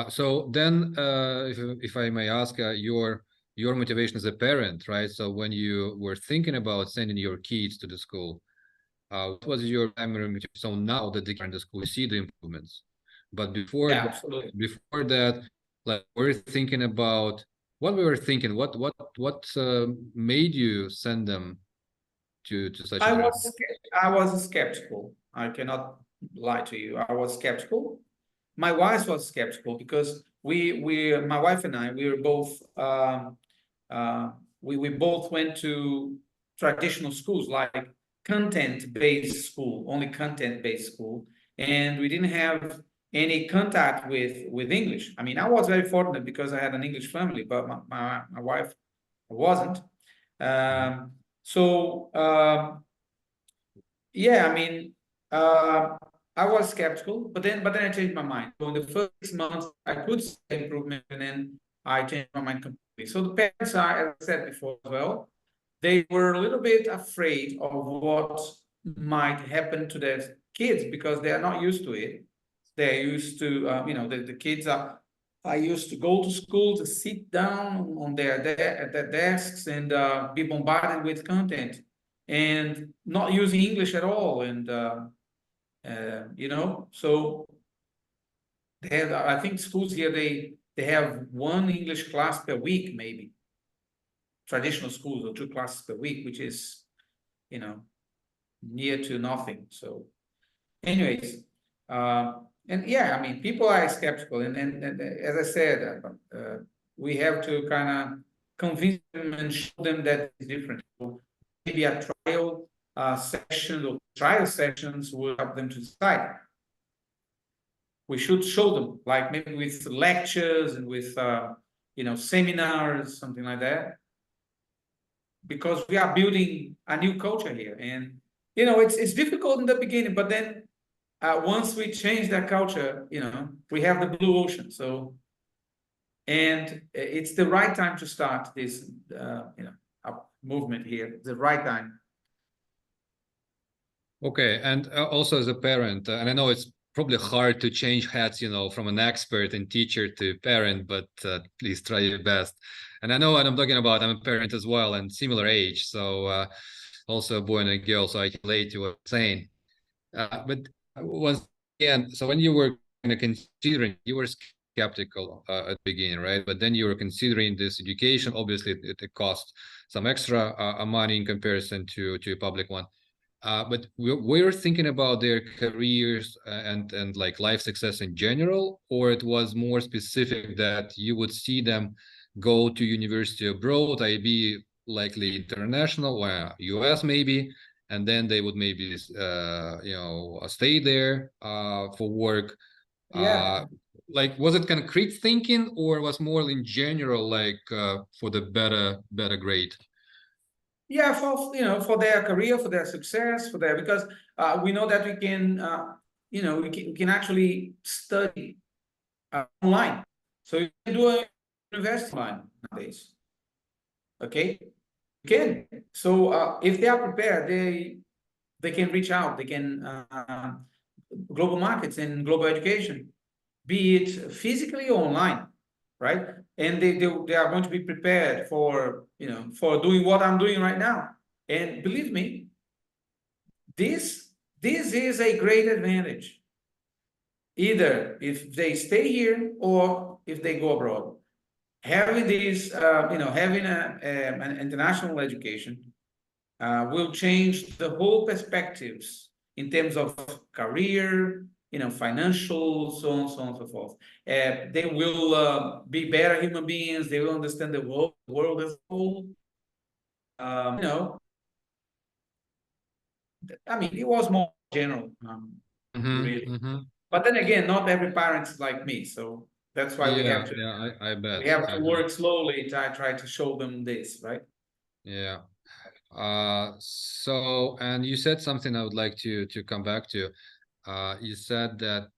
So then, if I may ask, your motivation as a parent, right? So when you were thinking about sending your kids to the school, what was your primary motivation? So now that they are in the school, you see the improvements, but Yeah, absolutely. before that, like we're thinking about what we were thinking. What made you send them to such I a was I was skeptical. I cannot lie to you. I was skeptical. My wife was skeptical because my wife and I, we were both we both went to traditional schools, like content-based school, only content-based school, and we didn't have any contact with English. I mean, I was very fortunate because I had an English family, but my wife wasn't. So yeah, I mean, I was skeptical, but then I changed my mind. So in the first 6 months, I could see improvement, and then I changed my mind completely. So the parents are, as I said before as well, they were a little bit afraid of what might happen to their kids because they are not used to it. They're used to, you know, the kids are used to go to school, to sit down on at their desks and be bombarded with content and not using English at all. And you know, so they have, I think schools here they have one English class per week, maybe traditional schools, or 2 classes per week, which is, you know, near to nothing. So, anyways, and yeah, I mean, people are skeptical, and as I said, we have to kind of convince them and show them that it's different. So maybe a trial session or trial sessions will help them to decide. We should show them, like maybe with lectures and with you know, seminars, something like that. because we are building a new culture here. And, you know, it's difficult in the beginning, but then once we change that culture, you know, we have the blue ocean. So, and it's the right time to start this, you know, movement here. The right time. Okay, and also as a parent, and I know it's probably hard to change hats, you know, from an expert and teacher to parent, but please try your best. And I know what I'm talking about. I'm a parent as well and similar age, so also a boy and a girl, so I can relate to what you're saying. But once again, so when you were kind of considering, you were skeptical at the beginning, right? But then you were considering this education. Obviously, it cost some extra money in comparison to a public one. But we're thinking about their careers and like life success in general, or it was more specific that you would see them go to university abroad, IB, likely international, or US maybe, and then they would maybe you know, stay there for work. Yeah. Like, was it concrete thinking, or was more in general, like for the better grade? Yeah, for, you know, for their career, for their success, for their, because we know that we can, you know, we can actually study online. So you can do a university online nowadays. Okay, you can. So if they are prepared, they can reach out. They can global markets and global education, be it physically or online, right? And they are going to be prepared for, you know, for doing what I'm doing right now. And believe me, this is a great advantage, either if they stay here or if they go abroad. Having this, you know, having an international education will change the whole perspectives in terms of career, you know, financial, so on and so forth. They will be better human beings. They will understand the world as a whole. You know, I mean, it was more general, really. But then again, not every parent's like me, so that's why we have to. Yeah, I bet. We have to work slowly to try to show them this, right? Yeah. So, and you said something I would like to come back to. You said that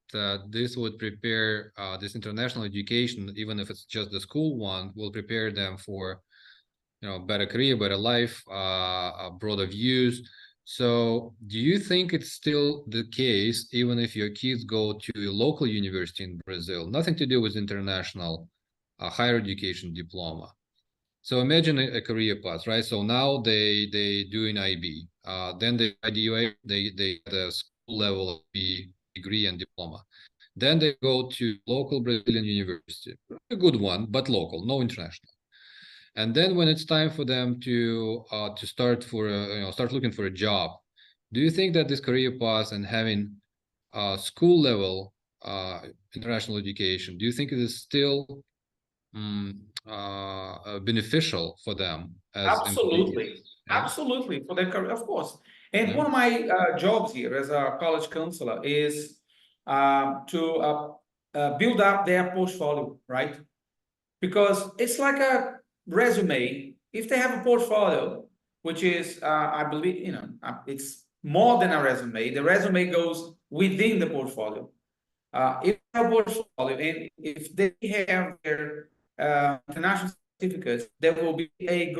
this would prepare this international education, even if it's just the school one, will prepare them for, you know, better career, better life, broader views. So do you think it's still the case, even if your kids go to a local university in Brazil, nothing to do with international higher education diploma? So imagine a career path, right? So now they do an IB, then they graduate, they get a school level B degree and diploma. Then they go to local Brazilian university, a good one, but local, no international. And then when it's time for them to start for you know, start looking for a job, do you think that this career path and having school level international education, do you think it is still beneficial for them as employees? Absolutely, Yeah. absolutely, for their career, of course. And Yeah. one of my jobs here as a college counselor is to build up their portfolio, right? Because it's like a resume. If they have a portfolio, which is, I believe, you know, it's more than a resume. The resume goes within the portfolio. If they have a portfolio and if they have their international certificates, there will be a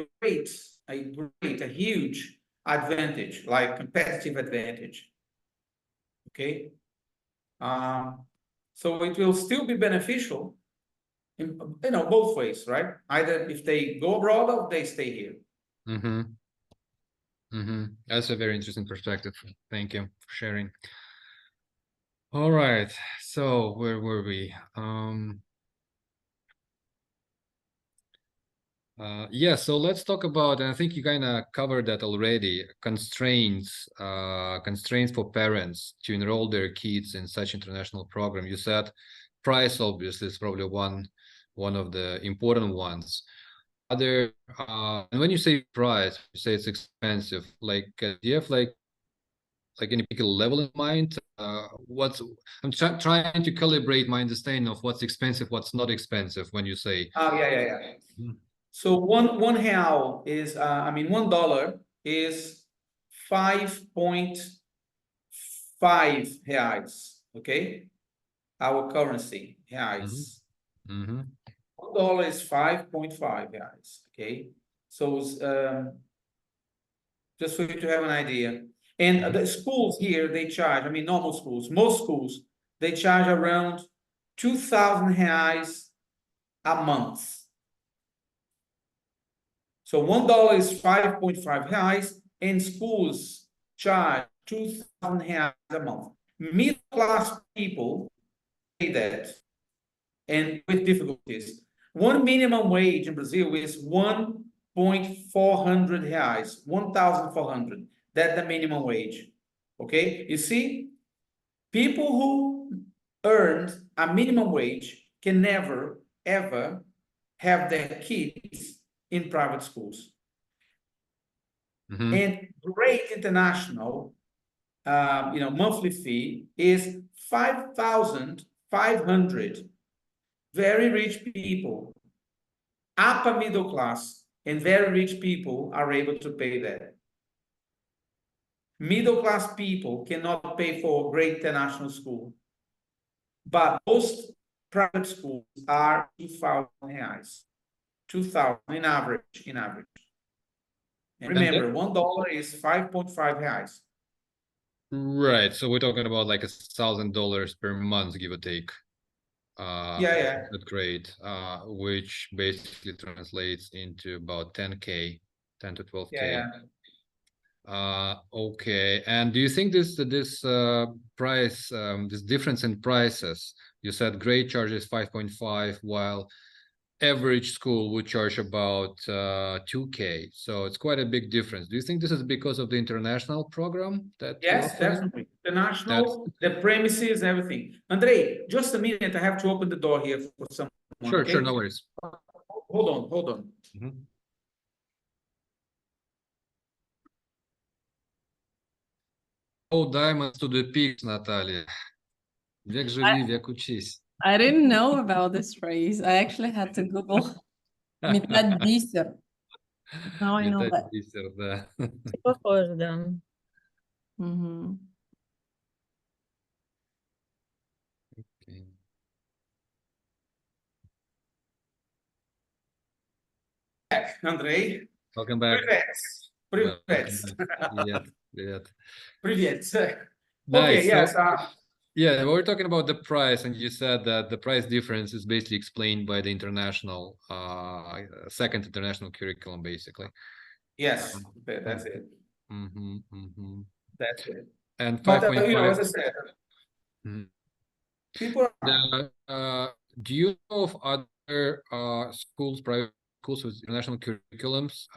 huge advantage, like competitive advantage. Okay. So it will still be beneficial in, you know, both ways, right? Either if they go abroad or they stay here. That's a very interesting perspective. Thank you for sharing. All right. So where were we? Yeah, so let's talk about, and I think you kind of covered that already, constraints for parents to enroll their kids in such international program. You said price obviously is probably one of the important ones. Other and when you say price, you say it's expensive. Like, do you have like any particular level in mind? I'm trying to calibrate my understanding of what's expensive, what's not expensive when you say. Oh, yeah. So one real is, $1 is 5.5 reais, okay? Our currency, reais. Mm-hmm. $1 is 5.5 reais, okay? So just for you to have an idea. And the schools here, they charge, normal schools, most schools, they charge around 2,000 reais a month. So $1 is 5.5 reais, and schools charge 2,000 reais a month. Middle class people pay that, and with difficulties. One minimum wage in Brazil is 1.400 reais, 1,400. That's the minimum wage. Okay, you see, people who earned a minimum wage can never ever have their kids in private schools. Mm-hmm. And great international, monthly fee is 5,500. Very rich people, upper middle class, and very rich people are able to pay that. Middle class people cannot pay for a great international school, but most private schools are 2,000 reais, 2,000 in average. And remember, $1 is 5.5 reais. Right. So we're talking about like $1,000 per month, give or take. Yeah. That's great. Which basically translates into about 10K, 10 to 12K. Yeah. Okay. And do you think this price, this difference in prices, you said grade charges 5.5, while average school would charge about 2K. So it's quite a big difference. Do you think this is because of the international program that you're Yes, offering? definitely. The national, the premises, everything. Andre, just a minute. I have to open the door here for someone. Sure, Okay? sure, no worries. Hold on. Mhm. Oh, diamonds to the peaks, Natalia. Век живи, век учись. I didn't know about this phrase. I actually had to Google метать бисер. Now I know Метать that. бисер, да. Похоже, да. Мгм. Okay. Andrei. Welcome back. Привет. Привет. Привет. Nice. Okay, yes. So, yeah, we were talking about the price, and you said that the price difference is basically explained by the international, second international curriculum, basically. Yes, that's it. That's it. And But, 5.5. as I said, Mhm. people do you know of other schools, private schools with international curriculums,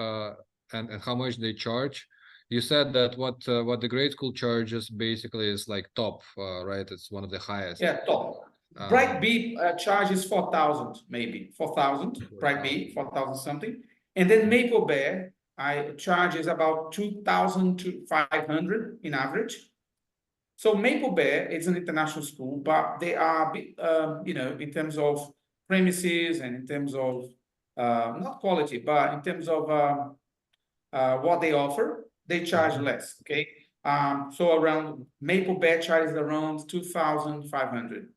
and how much they charge? You said that what the grade school charges basically is like top, right? It's one of the highest. Yeah, top. Bright B charges 4,000, maybe 4,000. Bright B 4,000 something, and then Maple Bear charges about 2,500 in average. So Maple Bear is an international school, but they are, in terms of premises and in terms of not quality, but in terms of what they offer, they charge less. Okay, so around Maple Bear charges around 2,500.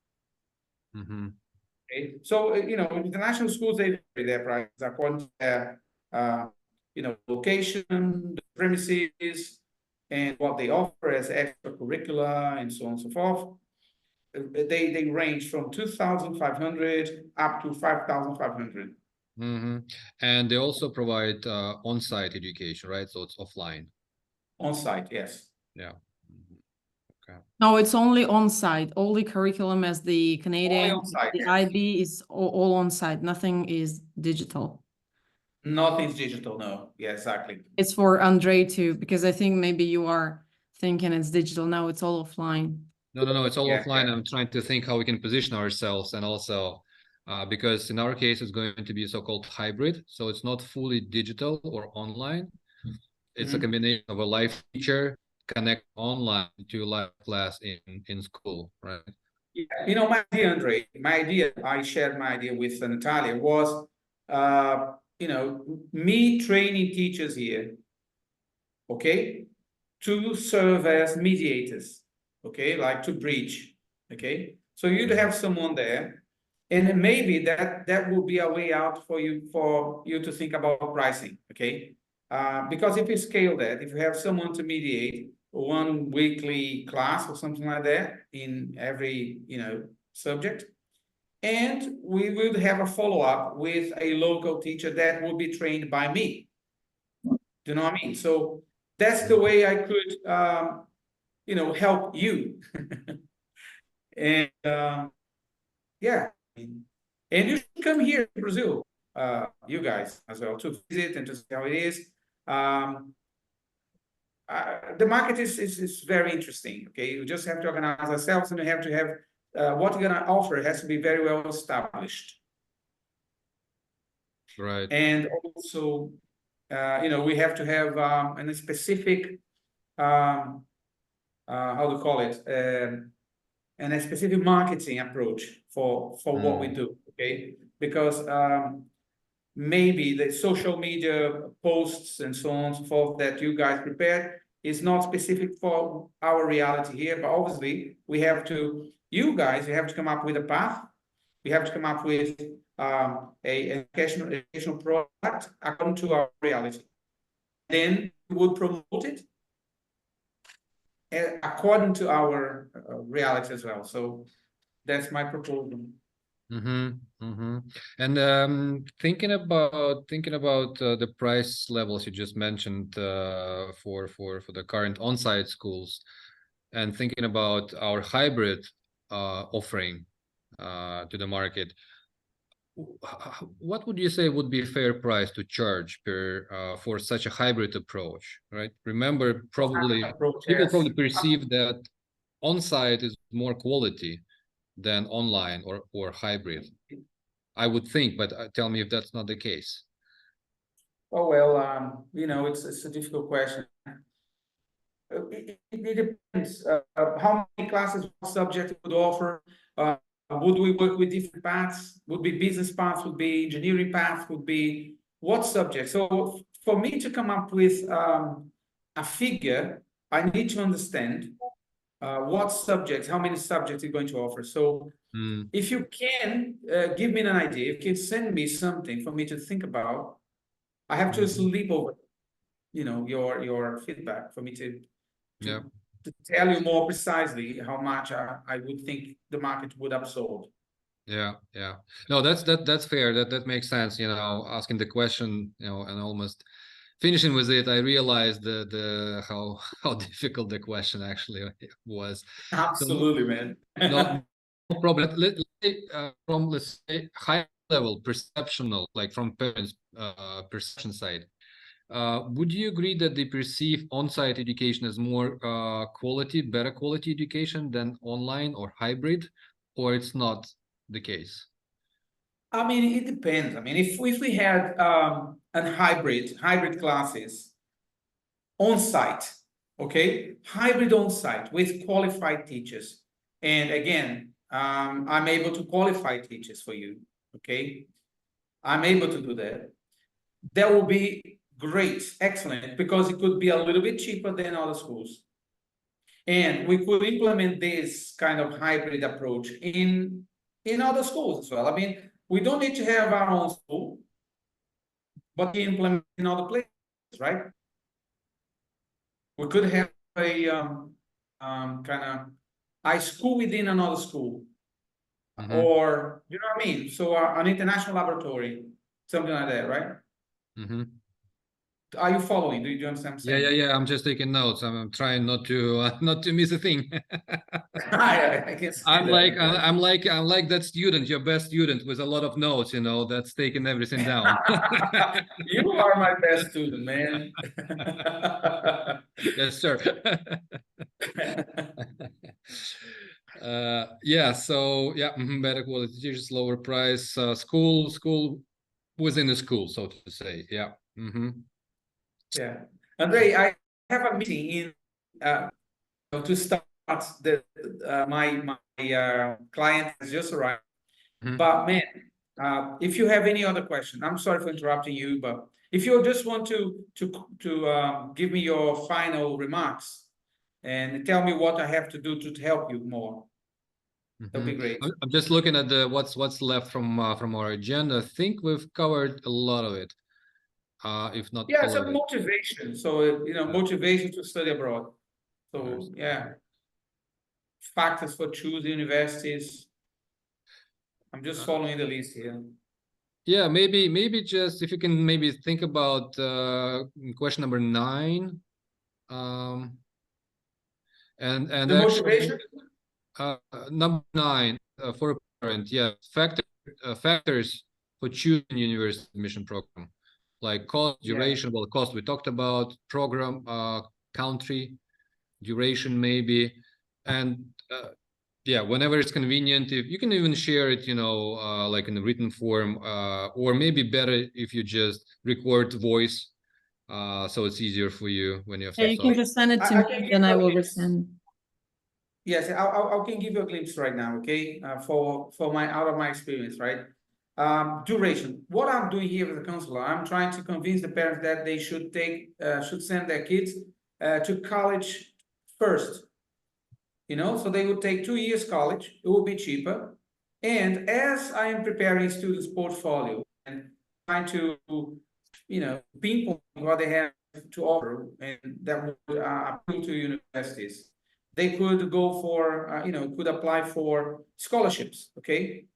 Okay, so international schools, they vary their prices according to their location, the premises, and what they offer as extracurricular and so on and so forth. They range from 2,500 up to 5,500. And they also provide on-site education, right? So it's offline. On-site, yes. Yeah. No, it's only on-site. All the curriculum as the Canadian, on-site, the yes. IB is all on-site. Nothing is digital. Nothing's digital, no. Yeah, exactly. It's for Andre too, because I think maybe you are thinking it's digital. Now it's all offline. No, it's all Yeah, offline. yeah. I'm trying to think how we can position ourselves, and also because in our case it's going to be so-called hybrid, so it's not fully digital or online. It's a combination of a live teacher connect online to a live class in school, right? Yeah. My idea, Andre, I shared my idea with Natalia was me training teachers here, okay, to serve as mediators, okay, like to bridge, okay. So you'd have someone there, and maybe that will be a way out for you to think about pricing, okay. Because if you scale that, if you have someone to mediate one weekly class or something like that in every subject, and we would have a follow-up with a local teacher that will be trained by me. Do you know what I mean? So that's the way I could help you. And yeah, and you should come here to Brazil, you guys as well, to visit and to see how it is. The market is very interesting. Okay, you just have to organize ourselves, and we have to have what you're gonna offer has to be very well established. Right. And also, we have to have a specific how to call it, and a specific marketing approach for what we do. Okay, because maybe the social media posts and so on and so forth that you guys prepared is not specific for our reality here, but obviously you have to come up with a path. We have to come up with a educational product according to our reality. Then we would promote it according to our reality as well. So that's my proposal. And thinking about the price levels you just mentioned for the current on-site schools, and thinking about our hybrid offering to the market, what would you say would be a fair price to charge per for such a hybrid approach, right? Remember, probably people probably perceive that on-site is more quality than online or hybrid, I would think, but tell me if that's not the case. Oh, well, it's a difficult question. It depends. How many classes, what subject would offer? Would we work with different paths? Would be business paths, would be engineering paths, would be what subject? So for me to come up with a figure, I need to understand what subjects, how many subjects you're going to offer. So if you can give me an idea, if you can send me something for me to think about, I have to sleep over, your feedback for me to tell you more precisely how much I would think the market would absorb. Yeah. No, that's fair. That makes sense. Asking the question, and almost finishing with it, I realized the how difficult the question actually was. Absolutely, man. No problem. Let's say high level perceptional, like from parents' perception side. Would you agree that they perceive on-site education as more better quality education than online or hybrid, or it's not the case? I mean, it depends. I mean, if we had a hybrid classes on site, okay, hybrid on site with qualified teachers, and again, I'm able to qualify teachers for you, okay, I'm able to do that. That will be great, excellent, because it could be a little bit cheaper than other schools, and we could implement this kind of hybrid approach in other schools as well. I mean, we don't need to have our own school, but we implement in other places, right? We could have a kind of a school within another school, or you know what I mean. So an international laboratory, something like that, right? Are you following? Do you understand what I'm saying? Yeah. I'm just taking notes. I'm trying not to miss a thing. I can see I'm that. like that student, your best student, with a lot of notes. That's taking everything down. You are my best student, man. Yes, sir. Yeah. So yeah, better quality teachers, lower price, school within the school, so to say. Yeah. Yeah, Andre, I have a meeting in to start my client has just arrived. But man, If you have any other question, I'm sorry for interrupting you, but if you just want to give me your final remarks and tell me what I have to do to help you more, that'd be great. I'm just looking at the what's left from our agenda. I think we've covered a lot of it, if not Yeah, all it's of a it. motivation. So, motivation to study abroad. So, yeah, factors for choosing universities. I'm just following the list here. Yeah, maybe just if you can maybe think about question number 9, and The motivation. number 9 for a parent, yeah, factors for choosing university admission program, like cost, duration. Well, cost we talked about, program, country, duration maybe, and yeah, whenever it's convenient, if you can even share it, like in a written form, or maybe better if you just record voice, so it's easier for you when you have Yeah, some you can just send it to me, then I will resend. Yes, I can give you a glimpse right now, okay? For my out of my experience, right? Duration. What I'm doing here as a counselor, I'm trying to convince the parents that they should send their kids to college first. So they would take 2 years college. It will be cheaper. And as I am preparing students' portfolio and trying to, pinpoint what they have to offer, and that would appeal to universities, they could go for, could apply for scholarships, okay?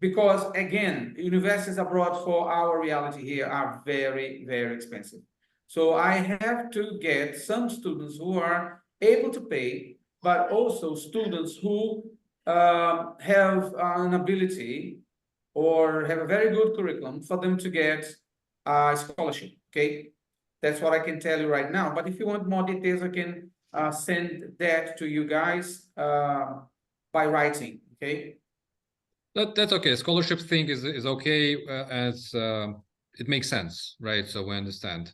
Because again, universities abroad for our reality here are very, very expensive. So I have to get some students who are able to pay, but also students who have an ability or have a very good curriculum for them to get a scholarship, okay? That's what I can tell you right now. But if you want more details, I can send that to you guys by writing, okay? That's okay. Scholarship thing is okay, as it makes sense, right? So we understand.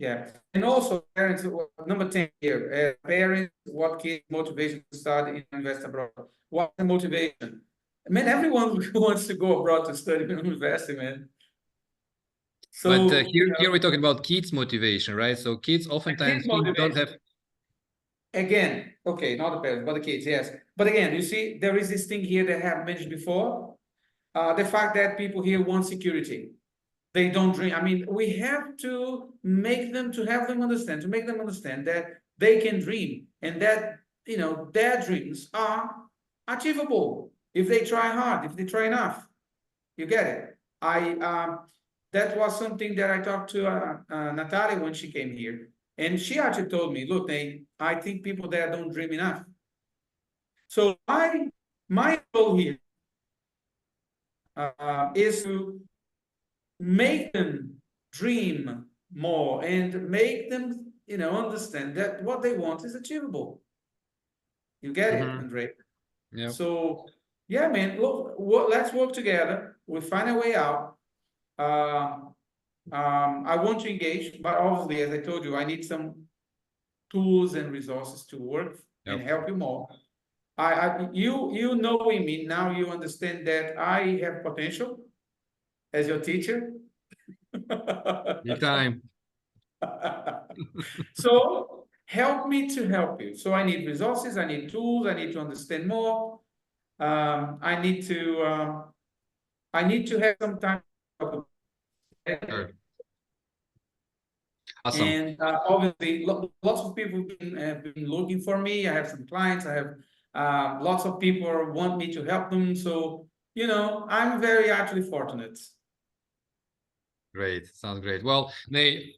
Yeah, and also parents, number 10 here, parents, what kids motivation to start in invest abroad? What's the motivation? Man, everyone wants to go abroad to study and invest, man. So But here we're talking about kids' motivation, right? So kids oftentimes don't have. Again, okay, not the parents, but the kids, yes. But again, you see, there is this thing here that I have mentioned before, the fact that people here want security. They don't dream. I mean, we have to make them, to have them understand, to make them understand that they can dream and that, their dreams are achievable if they try hard, if they try enough. You get it? That was something that I talked to Natalia when she came here. And she actually told me, look, Nate, I think people there don't dream enough. So my goal here is to make them dream more and make them, understand that what they want is achievable. You get it, Andre? Yeah. So, yeah, man, look, let's work together. We'll find a way out. I want to engage, but obviously, as I told you, I need some tools and resources to work and help you more. You knowing me now, you understand that I have potential as your teacher. Big time. So help me to help you. So I need resources, I need tools, I need to understand more. I need to have some time. Sure. Awesome. And obviously, lots of people have been looking for me. I have some clients. I have lots of people want me to help them. So, I'm very actually fortunate. Great. Sounds great. Well, Nate,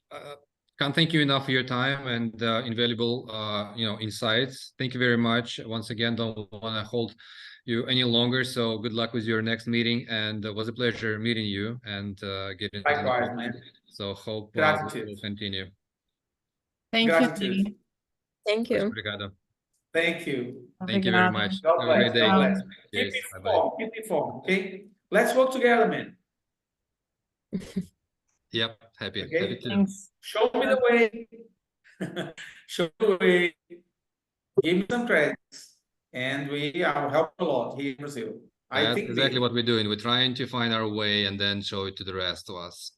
can't thank you enough for your time and invaluable, insights. Thank you very much. Once again, don't want to hold you any longer. So good luck with your next meeting. And it was a pleasure meeting you and getting to know you. Man. So hope Gratitude. we'll continue. Thank Gratitude. you. Thank you. Obrigado. Thank you. Thank you very much. God Have a great bless. day. God bless. Cheers. Keep Bye-bye. informed. Keep informed. Okay. Let's work together, man. Yep. Happy. Okay. Happy too. Thanks. Show me the way. Show me the way. Give me some credits, and I'll help a lot here in Brazil. I That's think exactly big. what we're doing. We're trying to find our way and then show it to the rest of us.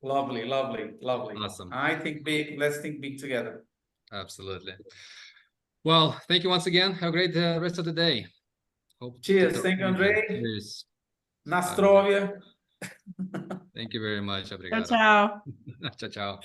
Lovely, lovely, lovely. Awesome. I think big. Let's think big together. Absolutely. Well, thank you once again. Have a great rest of the day. Hope to Cheers. talk Thank to you, you again. Andrei. Cheers. Na Bye. Strovia. Thank you very much. Ciao, Obrigado. ciao. Ciao, ciao.